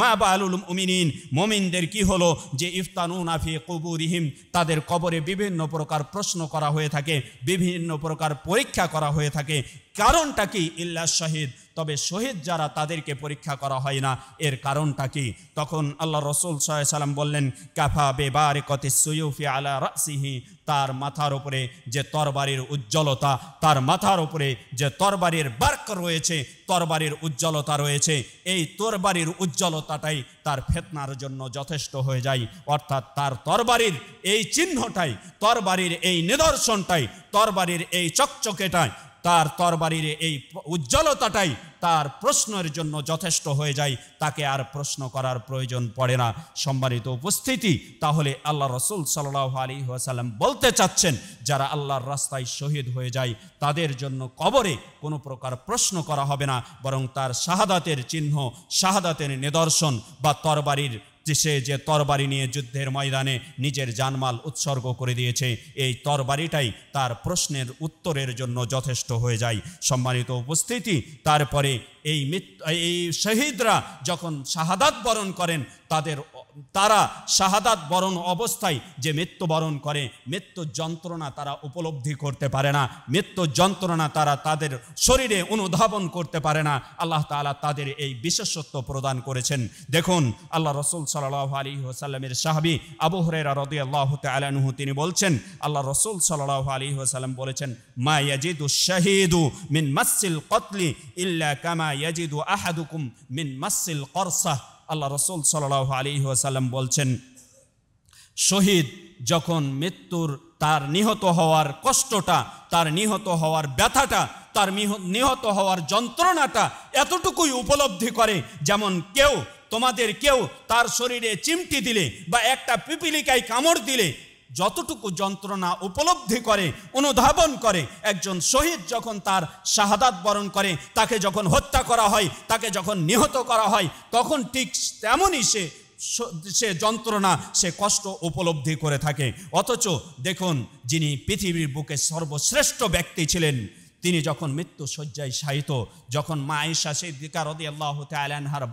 মা বালুল মুমিনিন, মুমিনদের কি হলো যে ইফতানুনা ফি কুবুরিহিম, তাদের কবরে বিভিন্ন প্রকার প্রশ্ন করা হয়ে থাকে, বিভিন্ন প্রকার পরীক্ষা করা হয়ে থাকে। কারণটা কি? ইল্লা শহীদ, তবে শহীদ যারা তাদেরকে পরীক্ষা করা হয় না, এর কারণটা কি? তখন আল্লাহ রসুল সাল্লাল্লাহু আলাইহি ওয়াসাল্লাম বললেন, কাফা বিবারিকাতিস সুয়ুফি আলা রাসিহি, তার মাথার উপরে যে তরবারির উজ্জ্বলতা, তার মাথার উপরে যে তরবারির বার্ক রয়েছে, তরবারির উজ্জ্বলতা রয়েছে, এই তরবারির উজ্জ্বলতাটাই তার ফিতনার জন্য যথেষ্ট হয়ে যায়। অর্থাৎ তার তরবারির এই চিহ্নটাই, তরবারির এই নিদর্শনটাই, তরবারির এই চকচকেটাই, তার তরবারির এই উজ্জ্বলতাটাই তার প্রশ্নের জন্য যথেষ্ট হয়ে যায়, তাকে আর প্রশ্ন করার প্রয়োজন পড়ে না। সম্মানিত উপস্থিতি, তাহলে আল্লাহ রসুল সাল্লাল্লাহু আলাইহি ওয়াসাল্লাম বলতে চাচ্ছেন, যারা আল্লাহর রাস্তায় শহীদ হয়ে যায় তাদের জন্য কবরে কোনো প্রকার প্রশ্ন করা হবে না, বরং তার শাহাদাতের চিহ্ন, শাহাদাতের নিদর্শন বা তরবারির সে যে তরবারি নিয়ে যুদ্ধের ময়দানে নিজের জানমাল উৎসর্গ করে দিয়েছে, এই তরবারিটাই তার প্রশ্নের উত্তরের জন্য যথেষ্ট হয়ে যায়। সম্মানিত উপস্থিতি, তারপরে এই শহীদরা যখন শাহাদাত বরণ করেন, তারা শাহাদাত বরণ অবস্থায় যে মৃত্যুবরণ করে, মৃত্যু যন্ত্রণা তারা উপলব্ধি করতে পারে না, মৃত্যু যন্ত্রণা তারা তাদের শরীরে অনুধাবন করতে পারে না। আল্লাহ তাআলা তাদের এই বিশেষত্ব প্রদান করেছেন। দেখুন, আল্লাহ রসুল সাল্লাল্লাহু আলাইহি ওয়াসাল্লামের সাহাবী আবু হুরায়রা রাদিয়াল্লাহু তাআলা আনহু তিনি বলছেন, আল্লাহ রসুল সাল্লাল্লাহু আলাইহি ওয়াসাল্লাম বলেছেন, মা ইয়াজিদু শাহীদু মিন মাসসিল কতলি ইল্লা কামা ইয়াজিদু আহাদুকুম মিন মাসসিল করসাহ। আল্লাহ রসুল সাল্লাল্লাহু আলাইহি ওয়াসাল্লাম বলছেন, শহীদ যখন মৃত্যুর তার নিহত হওয়ার কষ্টটা, তার নিহত হওয়ার ব্যথাটা, তার নিহত হওয়ার যন্ত্রণাটা এতটুকুই উপলব্ধি করে, যেমন তোমাদের কেউ তার শরীরে চিমটি দিলে বা একটা পিপিলিকায় কামড় দিলে যতটুকু যন্ত্রণা উপলব্ধি করে, অনুধাবন করে, একজন শহীদ যখন তার শাহাদাত বরণ করে, তাকে যখন হত্যা করা হয়, তাকে যখন নিহত করা হয়, তখন ঠিক তেমনই সে যন্ত্রণা, সে কষ্ট উপলব্ধি করে থাকে। অথচ দেখুন, যিনি পৃথিবীর বুকে সর্বশ্রেষ্ঠ ব্যক্তি ছিলেন, তিনি যখন মৃত্যু শয্যায় শায়িত, যখন মা আয়েশা সিদ্দিকা রাদিয়াল্লাহু তাআলা আনহার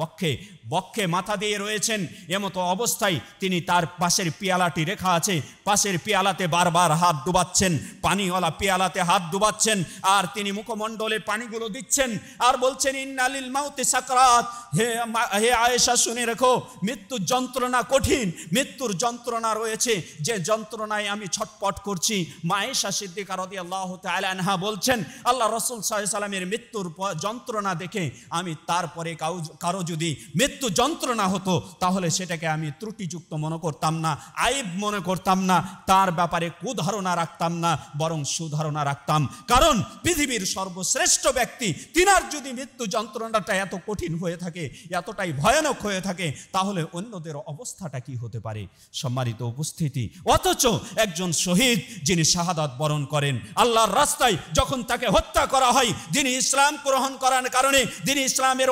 বক্ষে মাথা দিয়ে রয়েছেন, এমতো অবস্থায় তিনি তার পাশের পেয়ালাটি রেখা আছে, পাশের পেয়ালাতে বারবার হাত ডুবাচ্ছেন, পানিওয়ালা পেয়ালাতে হাত ডুবাচ্ছেন, আর তিনি মুখমণ্ডলে পানিগুলো দিচ্ছেন আর বলছেন, ইন্না লিল মাউতি সাকরাত, হে আয়েশা শুনে রেখো, মৃত্যুর যন্ত্রণা কঠিন, মৃত্যুর যন্ত্রণা রয়েছে, যে যন্ত্রণায় আমি ছটপট করছি। মা আয়েশা সিদ্দিকা রাদিয়াল্লাহু তাআলা আনহা বলছেন, আল্লাহ রসুল সাল্লাল্লাহু আলাইহি ওয়াসাল্লামের মৃত্যুর যন্ত্রণা দেখে আমি তারপরে কারো যদি মৃত্যু যন্ত্রণা হতো, তাহলে সেটাকে আমি ত্রুটিযুক্ত মনে করতাম না, আইব মনে করতাম না, তার ব্যাপারে কুধারণা রাখতাম না, বরং সুধারণা রাখতাম। কারণ পৃথিবীর সর্বশ্রেষ্ঠ ব্যক্তি, তিনার যদি মৃত্যু যন্ত্রণাটা এত কঠিন হয়ে থাকে, এতটাই ভয়ানক হয়ে থাকে, তাহলে অন্যদের অবস্থাটা কি হতে পারে? সম্মানিত উপস্থিতি, অথচ একজন শহীদ যিনি শাহাদাত বরণ করেন, আল্লাহর রাস্তায় যখন তাকে হত্যা করা হয়, যিনি ইসলাম গ্রহণ করার কারণে, যিনি ইসলামের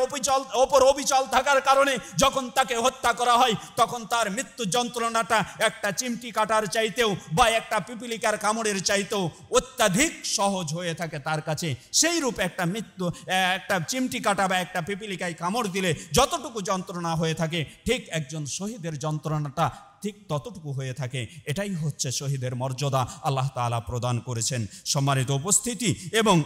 ওপর অবিচল থাকার কারণে যখন তাকে হত্যা করা হয়, তখন তার মৃত্যু যন্ত্রণাটা একটা চিমটি কাটার চাইতেও বা একটা পিপিলিকার কামড়ের চাইতেও অত্যাধিক সহজ হয়ে থাকে তার কাছে। সেই রূপ একটা চিমটি কাটা বা একটা পিপিলিকায় কামড় দিলে যতটুকু যন্ত্রণা হয়ে থাকে, ঠিক একজন শহীদের যন্ত্রণাটা ঠিক ততটুকু হয়ে থাকে। এটাই হচ্ছে শহীদের মর্যাদা আল্লাহ তাআলা প্রদান করেছেন। সম্মানিত উপস্থিতি, এবং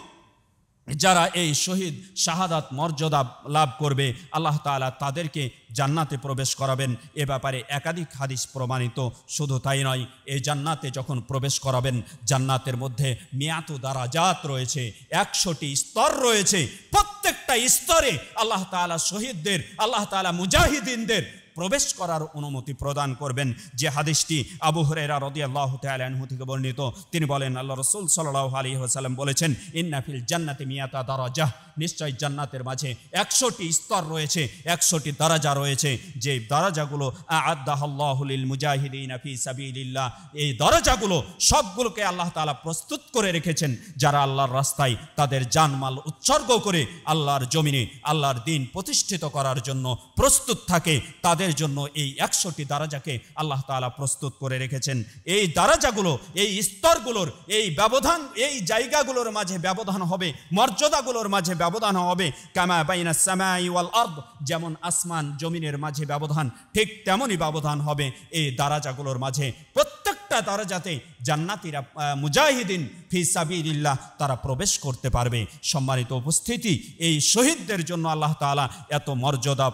যারা এই শহীদ শাহাদাত মর্যাদা লাভ করবে, আল্লাহ তাআলা তাদেরকে জান্নাতে প্রবেশ করাবেন। এ ব্যাপারে একাধিক হাদিস প্রমাণিত। শুধু তাই নয়, এই জান্নাতে যখন প্রবেশ করাবেন, জান্নাতের মধ্যে মিয়াতু দারাজাত রয়েছে, 100টি স্তর রয়েছে। প্রত্যেকটা স্তরে আল্লাহ তাআলা শহীদদের, আল্লাহ তাআলা মুজাহিদিনদের প্রবেশ করার অনুমতি প্রদান করবেন। যে হাদিসটি আবু হুরায়রা রাদিয়াল্লাহু তাআলা আনহু থেকে বর্ণিত, তিনি বলেন, আল্লাহ রাসূল সাল্লাল্লাহু আলাইহি ওয়াসাল্লাম বলেছেন, ইন্না ফিল জান্নাতি মিয়াতা দারাজাহ, নিশ্চয় জান্নাতের মাঝে 100টি স্তর রয়েছে, 100টি দরজা রয়েছে, যে দরজাগুলো আ'আদ্দাহাল্লাহু লিল মুজাহিদিনা ফি সাবিলিল্লাহ, এই দরজাগুলো সবগুলোকে আল্লাহ তাআলা প্রস্তুত করে রেখেছেন যারা আল্লাহর রাস্তায় তাদের জানমাল উৎসর্গ করে আল্লাহর জমিনে আল্লাহর দ্বীন প্রতিষ্ঠিত করার জন্য প্রস্তুত থাকে। তাদের জন্য এই 100টি দরজাকে আল্লাহ তাআলা প্রস্তুত করে রেখেছেন। এই দরজাগুলো, এই স্তরগুলোর এই ব্যবধান, এই জায়গাগুলোর মাঝে ব্যবধান হবে, মর্যাদাগুলোর মাঝে ব্যবধান হবে। কামা বাইনাস সামাই ওয়াল আরদ, যেমন আসমান জমিনের মাঝে ব্যবধান, ঠিক তেমনই ব্যবধান হবে এই দরজাগুলোর মাঝে। প্রত্যেকটা একটা দরজাতে জান্নাতীরা মুজাহিদিন ফি সাবিলিল্লাহ তারা প্রবেশ করতে পারবে। সম্মানিত উপস্থিতি, এই শহীদদের জন্য আল্লাহ তাআলা এত মর্যাদা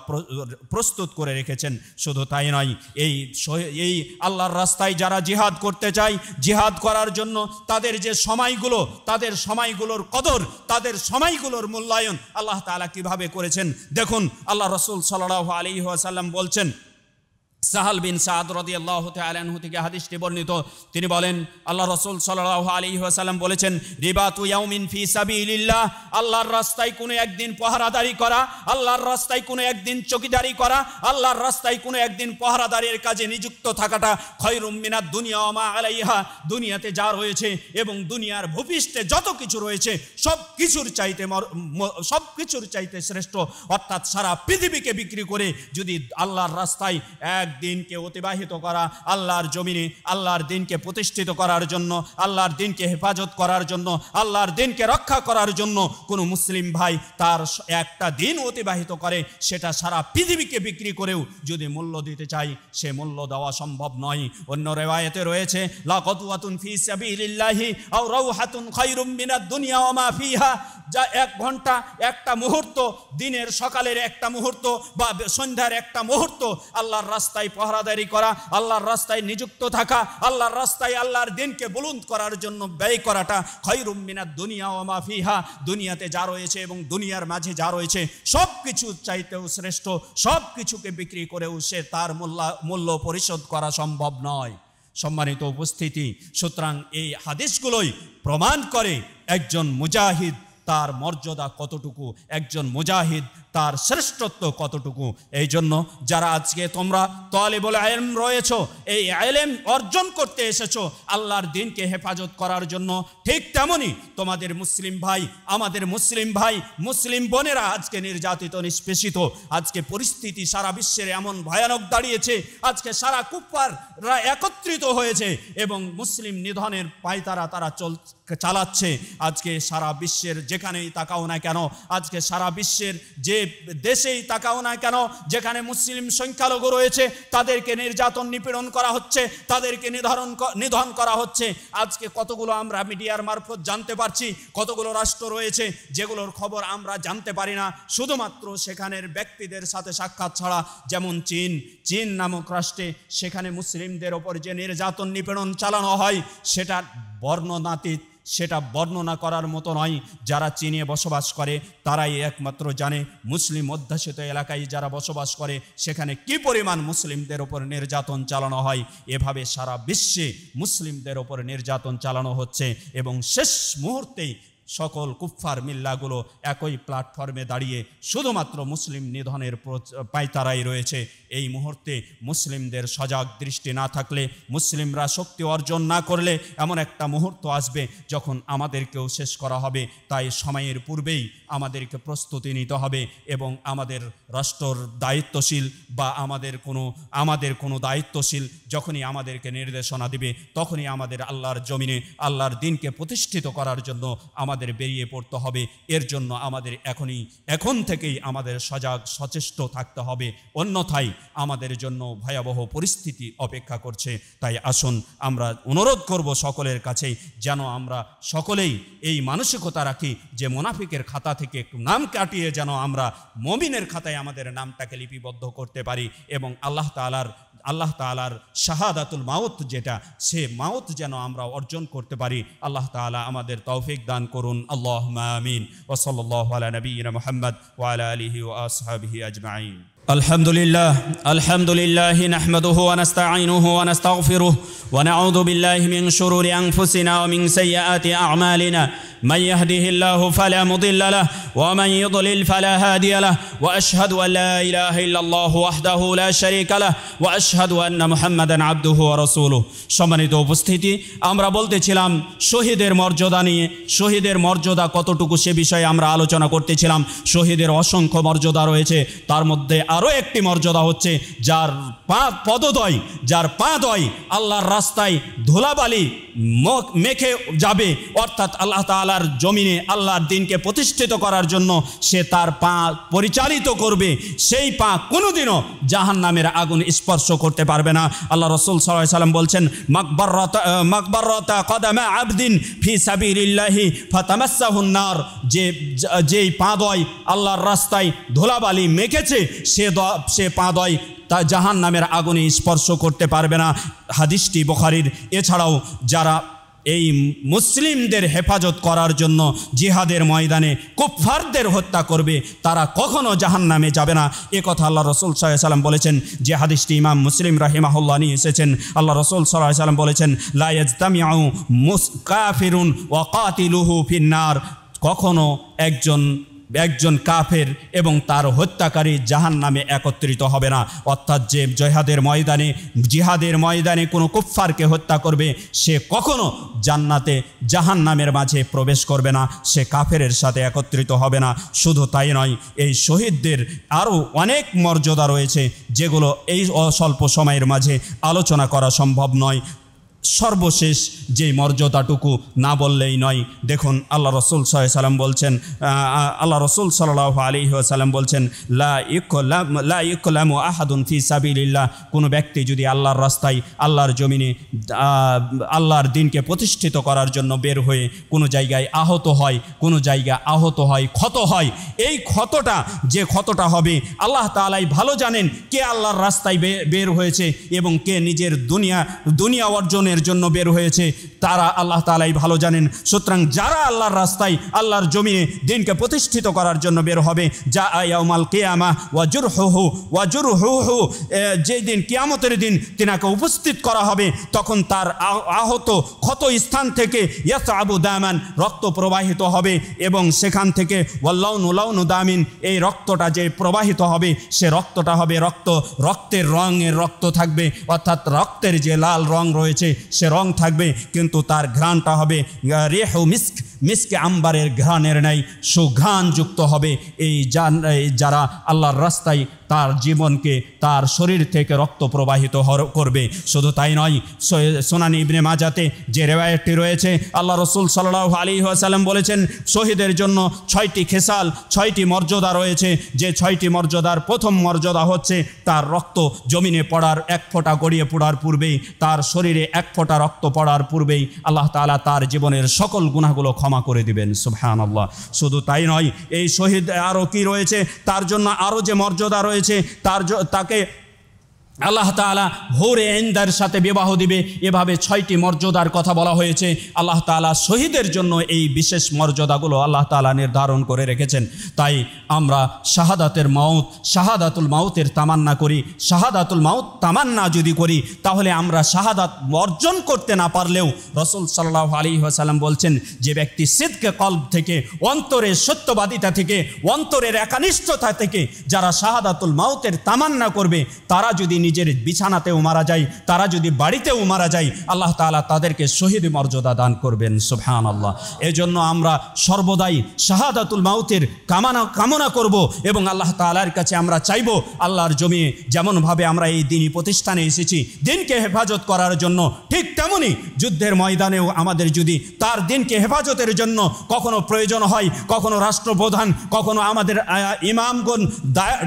প্রস্তুত করে রেখেছেন। শুধু তাই নয়, এই আল্লাহর রাস্তায় যারা জিহাদ করতে চায়, জিহাদ করার জন্য তাদের যে সময়গুলো, তাদের সময়গুলোর কদর, তাদের সময়গুলোর মূল্যায়ন আল্লাহ তাআলা কিভাবে করেছেন দেখুন। আল্লাহ রাসূল সাল্লাল্লাহু আলাইহি ওয়াসাল্লাম বলছেন, সাহাল বিন সাদ রাদিয়াল্লাহু তাআলা আনহু থেকে হাদিসটি বর্ণিত, তিনি বলেন আল্লাহ রাসূল সাল্লাল্লাহু আলাইহি ওয়াসাল্লাম বলেছেন, রিবাতু ইয়াউমিন ফি সাবিলিল্লাহ, আল্লাহর রাস্তায় কোনো একদিন পহরাদারি করা, আল্লাহর রাস্তায় কোনো একদিন চৌকিদারি করা, আল্লাহর রাস্তায় কোনো একদিন পহরাদারির কাজে নিযুক্ত থাকাটা খায়রুম মিনাদ দুনিয়া ওয়া মা আলাইহা, দুনিয়াতে যা রয়েছে এবং দুনিয়ার ভূপৃষ্ঠে যত কিছু রয়েছে সব কিছুর চাইতে শ্রেষ্ঠ। অর্থাৎ সারা পৃথিবীকে বিক্রি করে যদি আল্লাহর রাস্তায় দিনকে অতিবাহিত করা, আল্লাহর জমিনে আল্লাহর দিনকে প্রতিষ্ঠিত করার জন্য, আল্লাহর দিনকে হেফাজত করার জন্য, আল্লাহর দিনকে রক্ষা করার জন্য কোনো মুসলিম ভাই তার একটা দিন অতিবাহিত করে, সেটা সারা পৃথিবীকে বিক্রি করেও যদি মূল্য দিতে চাই, সে মূল্য দেওয়া সম্ভব নয়। অন্য রিওয়ায়াতে রয়েছে, লা কতওয়াতুন ফি সাবিলিল্লাহি আও রাওহাতুন খায়রুম মিনাদ দুনিয়া ওয়া মা ফিহা, যা এক ঘন্টা, একটা মুহূর্ত, দিনের সকালের একটা মুহূর্ত বা সন্ধ্যার একটা মুহূর্ত আল্লাহর রাস্তায় পহরাদারি করা, আল্লাহর রাস্তায় নিযুক্ত থাকা, আল্লাহর রাস্তায় আল্লাহর দিনকে বুলন্দ করার জন্য ব্যয় করাটা খায়রুম মিনাদ দুনিয়া ওয়া মা ফিহা, দুনিয়াতে যা রয়েছে এবং দুনিয়ার মাঝে যা রয়েছে সব কিছু চাইতেও শ্রেষ্ঠ। সব কিছুকে বিক্রি করেও সে তার মূল্য পরিশোধ করা সম্ভব নয়। সম্মানিত উপস্থিতি, সুতরাং এই হাদিসগুলোই প্রমাণ করে একজন মুজাহিদ তার মর্যাদা কতটুকু, একজন মুজাহিদ তার শ্রেষ্ঠত্ব কতটুকু। এই জন্য যারা আজকে তোমরা তালিবুল ইলম রয়েছো, এই ইলম অর্জন করতে এসেছো আল্লাহর দিনকে হেফাজত করার জন্য, ঠিক তেমনি তোমাদের মুসলিম ভাই, আমাদের মুসলিম ভাই, মুসলিম বোনেরা আজকে নির্যাতিত, নিষ্পেষিত। আজকে পরিস্থিতি সারা বিশ্বের এমন ভয়ানক দাঁড়িয়েছে, আজকে সারা কুফফাররা একত্রিত হয়েছে এবং মুসলিম নিধনের পায়তারা তারা চালাচ্ছে। আজকে সারা বিশ্বের যেখানেই তাকাও না কেন, আজকে সারা বিশ্বের যে দেশেই তাকাও না কেন, যেখানে মুসলিম সংখ্যালঘু রয়েছে তাদেরকে নির্যাতন, নিপীড়ন করা হচ্ছে, তাদেরকে নিধন করা হচ্ছে। আজকে কতগুলো আমরা মিডিয়ার মারফত জানতে পারছি, কতগুলো রাষ্ট্র রয়েছে যেগুলোর খবর আমরা জানতে পারি না, শুধুমাত্র সেখানের ব্যক্তিদের সাথে সাক্ষাৎ ছাড়া। যেমন চীন নামক রাষ্ট্রে, সেখানে মুসলিমদের ওপর যে নির্যাতন, নিপীড়ন চালানো হয় সেটা বর্ণনাতীত, সেটা বর্ণনা করার মতো নয়। যারা চীনে বসবাস করে তারাই একমাত্র জানে মুসলিম অধ্যুষিত এলাকায় যারা বসবাস করে সেখানে কি পরিমাণ মুসলিমদের ওপর নির্যাতন চালানো হয়। এভাবে সারা বিশ্বে মুসলিমদের ওপর নির্যাতন চালানো হচ্ছে এবং শেষ মুহূর্তেই সকল কুফফার মিল্লাগুলো একই প্ল্যাটফর্মে দাঁড়িয়ে শুধুমাত্র মুসলিম নিধনের পায়তারাই রয়েছে। এই মুহূর্তে মুসলিমদের সজাগ দৃষ্টি না থাকলে, মুসলিমরা শক্তি অর্জন না করলে এমন একটা মুহূর্ত আসবে যখন আমাদেরকেও শেষ করা হবে। তাই সময়ের পূর্বেই আমাদেরকে প্রস্তুতি নিতে হবে এবং আমাদের রাষ্ট্রর দায়িত্বশীল বা আমাদের কোনো দায়িত্বশীল যখনই আমাদেরকে নির্দেশনা দিবে, তখনই আমাদের আল্লাহর জমিনে আল্লাহর দিনকে প্রতিষ্ঠিত করার জন্য আমাদের বেরিয়ে পড়তে হবে। এর জন্য আমাদের এখন থেকেই আমাদের সজাগ সচেষ্ট থাকতে হবে, অন্যথায় আমাদের জন্য ভয়াবহ পরিস্থিতি অপেক্ষা করছে। তাই আসুন আমরা অনুরোধ করব সকলের কাছে যেন আমরা সকলেই এই মানসিকতা রাখি যে মুনাফিকের খাতা থেকে একটু নাম কাটিয়ে যেন আমরা মুমিনের খাতায় আমাদের নামটাকে লিপিবদ্ধ করতে পারি এবং আল্লাহ তাআলার শাহাদাতুল মাউত যেটা, সে মাউত যেন আমরা অর্জন করতে পারি। আল্লাহ তাআলা আমাদের তৌফিক দান করুন। আল্লাহুম্মা আমিন। ওয়া সাল্লাল্লাহু আলা নবিয়িনা মুহাম্মদ ওয়া আলা আলিহি ওয়া আসহাবিহি আজমাইন। আলহামদুলিল্লাহ নাহমাদুহু ওয়া নাস্তাঈনুহু ওয়া নাস্তাগফিরুহু ওয়া নাউযু বিল্লাহি মিন শুরুরি আনফুসিনা ওয়া মিন সাইয়্যাতি আ'মালিনা মান ইয়াহদিহিল্লাহু ফালা মুদিল্লা লাহু ওয়া মান ইউদ্লিল ফালা হাদিয়া লাহু ওয়া আশহাদু আন লা ইলাহা ইল্লাল্লাহু ওয়াহদাহু লা শারীকা লাহু ওয়া আশহাদু আন্না মুহাম্মাদান আবদুহু ওয়া রাসূলুহু। সম্মানিত উপস্থিতি, আমরা বলতেছিলাম শহীদের মর্যাদা নিয়ে, শহীদের মর্যাদা কতটুকু সে বিষয়ে আমরা আলোচনা করতেছিলাম। শহীদের অসংখ্য মর্যাদা রয়েছে, তার মধ্যে আরও একটি মর্যাদা হচ্ছে যার পদদ্বয়, যার পাদয় আল্লাহর রাস্তায় ধুলাবালি মেখে যাবে, অর্থাৎ আল্লাহ তাআলার জমিনে আল্লাহর দ্বীনকে প্রতিষ্ঠিত করার জন্য সে তার পা পরিচালিত করবে, সেই পা কোনোদিনও জাহান্নামের আগুন স্পর্শ করতে পারবে না। আল্লাহ রাসূল সাল্লাল্লাহু আলাইহি ওয়াসাল্লাম বলছেন, মাকবারাতা কদামা আবদিন ফি সাবিলিল্লাহি ফাতামাসসাহুন নার, যেই পাদয় আল্লাহর রাস্তায় ধুলাবালি মেখেছে সে পাদয় তা জাহান্নামের আগুনে স্পর্শ করতে পারবে না। হাদিসটি বুখারীর। এছাড়াও যারা এই মুসলিমদের হেফাজত করার জন্য জিহাদের ময়দানে কুফফারদের হত্যা করবে তারা কখনো জাহান্নামে যাবে না, এ কথা আল্লাহ রাসূল সাল্লাল্লাহু আলাইহি ওয়াসাল্লাম বলেছেন। যে হাদিসটি ইমাম মুসলিম রাহিমাহুল্লাহ নিয়ে এসেছেন, আল্লাহ রাসূল সাল্লাল্লাহু আলাইহি ওয়াসাল্লাম বলেছেন, লা ইয়াজতামিউ কাফিরুন ওয়া কাতিলুহু ফিন্নার, কখনো একজন কাফের এবং তার হত্যাকারী জাহান্নামে একত্রিত হবে না। অর্থাৎ যে জিহাদের ময়দানে কোনো কুফফারকে হত্যা করবে সে কখনো জাহান্নামের মাঝে প্রবেশ করবে না, সে কাফেরের সাথে একত্রিত হবে না। শুধু তাই নয়, এই শহীদদের আরও অনেক মর্যাদা রয়েছে যেগুলো এই অস্বল্প সময়ের মাঝে আলোচনা করা সম্ভব নয়। সর্বশেষ যে মর্যাদাটুকু না বললেই নয়, দেখুন আল্লাহ রাসূল সাল্লাল্লাহু আলাইহি ওয়াসাল্লাম বলছেন, আল্লাহ রাসূল সাল্লাল্লাহু আলাইহি ওয়াসাল্লাম বলছেন, লা ইকলামু আহাদুন ফি সাবিলিল্লাহ, কোনো ব্যক্তি যদি আল্লাহর রাস্তায় আল্লাহর জমিনে আল্লাহর দ্বীনকে প্রতিষ্ঠিত করার জন্য বের হয়ে কোনো জায়গায় আহত হয়, ক্ষত হয়, এই ক্ষতটা হবে আল্লাহ তাআলাই ভালো জানেন কে আল্লাহর রাস্তায় বের হয়েছে এবং কে নিজের দুনিয়া অর্জনের জন্য বের হয়েছে, তারা আল্লাহ তাআলাই ভালো জানেন। সুতরাং যারা আল্লাহর রাস্তায় আল্লাহর জমিনে দ্বীনকে প্রতিষ্ঠিত করার জন্য বের হবে, যা ইয়াউমাল কিয়ামাহ ওয়া জুরহুহু, যেই দিন কিয়ামতের দিন তিনাকে উপস্থিত করা হবে, তখন তার আহত ক্ষত স্থান থেকে ইয়াসআবু দামান, রক্ত প্রবাহিত হবে এবং সেখান থেকে ওয়াল্লাউনু দামিন, এই রক্তটা যে প্রবাহিত হবে সে রক্তটা হবে রক্তের রঙের রক্ত থাকবে, অর্থাৎ রক্তের যে লাল রং রয়েছে সে রং থাকবে, কিন্তু তার ঘ্রাণটা হবে রিহু মিস্কে আম্বারের ঘ্রাণের ন্যায় সুঘ্রাণযুক্ত হবে। এই যারা আল্লাহর রাস্তায় তার জীবনকে তার শরীর থেকে রক্ত প্রবাহিত করবে। শুধু তাই নয়, সুনান ইবনে মাজাতে যে রিওয়ায়াতটি রয়েছে, আল্লাহ রাসূল সাল্লাল্লাহু আলাইহি ওয়াসাল্লাম বলেছেন, শহীদের জন্য 6টি খেসাল, 6টি মর্যাদা রয়েছে। যে 6টি মর্যাদার প্রথম মর্যাদা হচ্ছে তার রক্ত জমিনে পড়ার এক ফোঁটা গড়িয়ে পড়ার পূর্বেই, তার শরীরে এক ফোঁটা রক্ত পড়ার পূর্বেই আল্লাহ তাআলা তার জীবনের সকল গুনাহগুলো ক্ষমা করে দিবেন। সুবহানাল্লাহ। শুধু তাই নয়, এই শহীদ আরও কি রয়েছে, তার জন্য আরও যে মর্যাদা রয়েছে, তাকে আল্লাহ তাআলা হুরে ইনদের সাথে বিবাহ দিবে। এভাবে 6টি মর্যাদার কথা বলা হয়েছে। আল্লাহ তাআলা শহীদের জন্য এই বিশেষ মর্যাদাগুলো আল্লাহ তাআলা নির্ধারণ করে রেখেছেন। তাই আমরা শাহাদাতুল মাউতের তামান্না করি। শাহাদাতুল মাউত তামান্না যদি করি তাহলে আমরা শাহাদাত অর্জন করতে না পারলেও রাসূল সাল্লাল্লাহু আলাইহি ওয়াসাল্লাম বলছেন, যে ব্যক্তি সিদকে কলব থেকে, অন্তরের সত্যবাদিতা থেকে, অন্তরের একানিষ্ঠতা থেকে যারা শাহাদাতুল মাউতের তামান্না করবে, তারা যদি নিজের বিছানাতেও মারা যায়, তারা যদি বাড়িতেও মারা যায়, আল্লাহ তাআলা তাদেরকে শহীদ মর্যাদা দান করবেন। সুবহানাল্লাহ। এজন্য আমরা সর্বদাই শাহাদাতুল মাউতের কামনা করব এবং আল্লাহ তাআলার কাছে আমরা চাইব, আল্লাহর জমিনে যেমনভাবে আমরা এই দ্বীনি প্রতিষ্ঠানে এসেছি দ্বীনকে হেফাজত করার জন্য, ঠিক তেমনই যুদ্ধের ময়দানেও আমাদের যদি তার দ্বীনকে হেফাজতের জন্য কখনো প্রয়োজন হয়, কখনো রাষ্ট্রপ্রধান, কখনো আমাদের ইমামগণ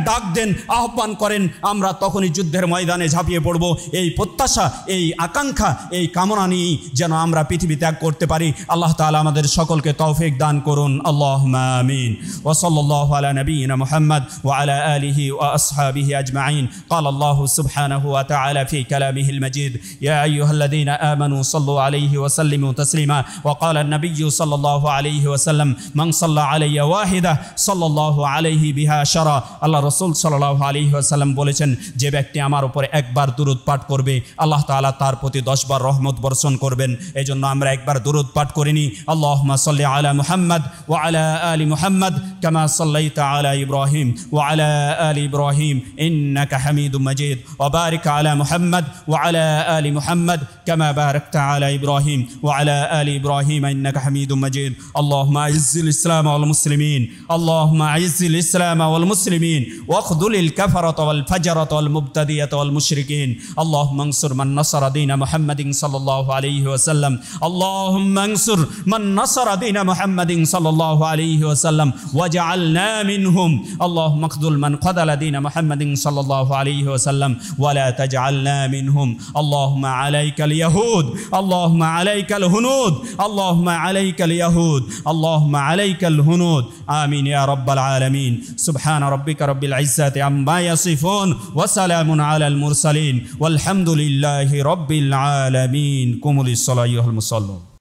ডাক দেন, আহ্বান করেন, আমরা তখনই যুদ্ধের ময়দানে ঝাঁপিয়ে পড়ব। এই প্রত্যাশা, এই আকাঙ্ক্ষা, এই কামনা নিয়েই যেন আমরা পৃথিবী ত্যাগ করতে পারি। আল্লাহ তাআলা আমাদের সকলকে তৌফিক দান করুন। আল্লাহুম্মা আমিন। ওয়া সাল্লাল্লাহু আলা নাবিয়িনা মুহাম্মদ ওয়া আলা আলিহি ওয়া আসহাবিহি আজমাইন। ক্বালা আল্লাহু সুবহানাহু ওয়া তাআলা ফি কালামিহিল মাজিদ, ইয়া আইয়ুহাল্লাযীনা আমানু সাল্লু আলাইহি ওয়া সাল্লিমু তাসলিমা। ওয়া ক্বালা আন-নাবিয়্যু সাল্লাল্লাহু আলাইহি ওয়া সাল্লাম, মান সাল্লা আলাইয়া ওয়াহিদা সাল্লাল্লাহু আলাইহি বিহা আশারা। আল্লাহ রাসূল সাল্লাল্লাহু আলাইহি ওয়া সাল্লাম বলেছেন, যে ব্যক্তি আমার উপরে একবার দুরূদ পাঠ করবে আল্লাহ তাআলা তার প্রতি 10 বার রহমত বর্ষণ করবেন। এজন্য আমরা একবার দুরূদ পাঠ করিনি। আল্লাহুম্মা সাল্লি আলা মুহাম্মদ ওয়া আলা আলি মুহাম্মদ কামা সাল্লাইতা আলা ইব্রাহিম ওয়া আলা আলি ইব্রাহিম ইন্নাকা হামিদুম মাজিদ ওয়া বারিক আলা মুহাম্মদ ওয়া আলা আলি মুহাম্মদ কামা বারাকতা আলা ইব্রাহিম ওয়া আলা আলি ইব্রাহিম ইন্নাকা হামিদুম মাজিদ। আল্লাহুম্মা আইজ্জিল ইসলাম ওয়াল মুসলিমিন আল্লাহুম্মা আইজ্জিল ইসলাম ওয়াল মুসলিমিন ওয়াখযুলিল কাফারাতা ওয়াল ফাজরাতা ওয়াল মুবতাদিয়াতা ওয়াল মুশরিকিন। আল্লাহুম্মা আনসুর মান নাসারা দীন মুহাম্মাদিন সাল্লাল্লাহু আলাইহি ওয়াসাল্লাম আল্লাহুম্মা আনসুর মান নাসারা দীন মুহাম্মাদিন সাল্লাল্লাহু আলাইহি ওয়াসাল্লাম ওয়াজআলনা মিনহুম আল্লাহুম্মা খযুল মান খাযালা দীন মুহাম্মাদিন সাল্লাল্লাহু আলাইহি ওয়াসাল্লাম ওয়া লা তাজআলনা মিনহুম আল্লাহুম্মা আলাইকাল ইয়াহুদ আল্লাহুম্মা আলাইকাল হুনুদ আল্লাহুম্মা আলাইকাল ইয়াহুদ আল্লাহুম্মা আলাইকাল হুনুদ আমিন ইয়া রাব্বাল আলামিন। সুবহানা রাব্বিকা রাব্বিল ইজ্জাতি আম্মা ইয়াসিফুন ওয়া সালামুন আলাল মুরসালিন ওয়ালহামদুলিল্লাহি রাব্বিল আলামিন। কুমুলিস সালাহি ওয়াল মুসাল্লাম।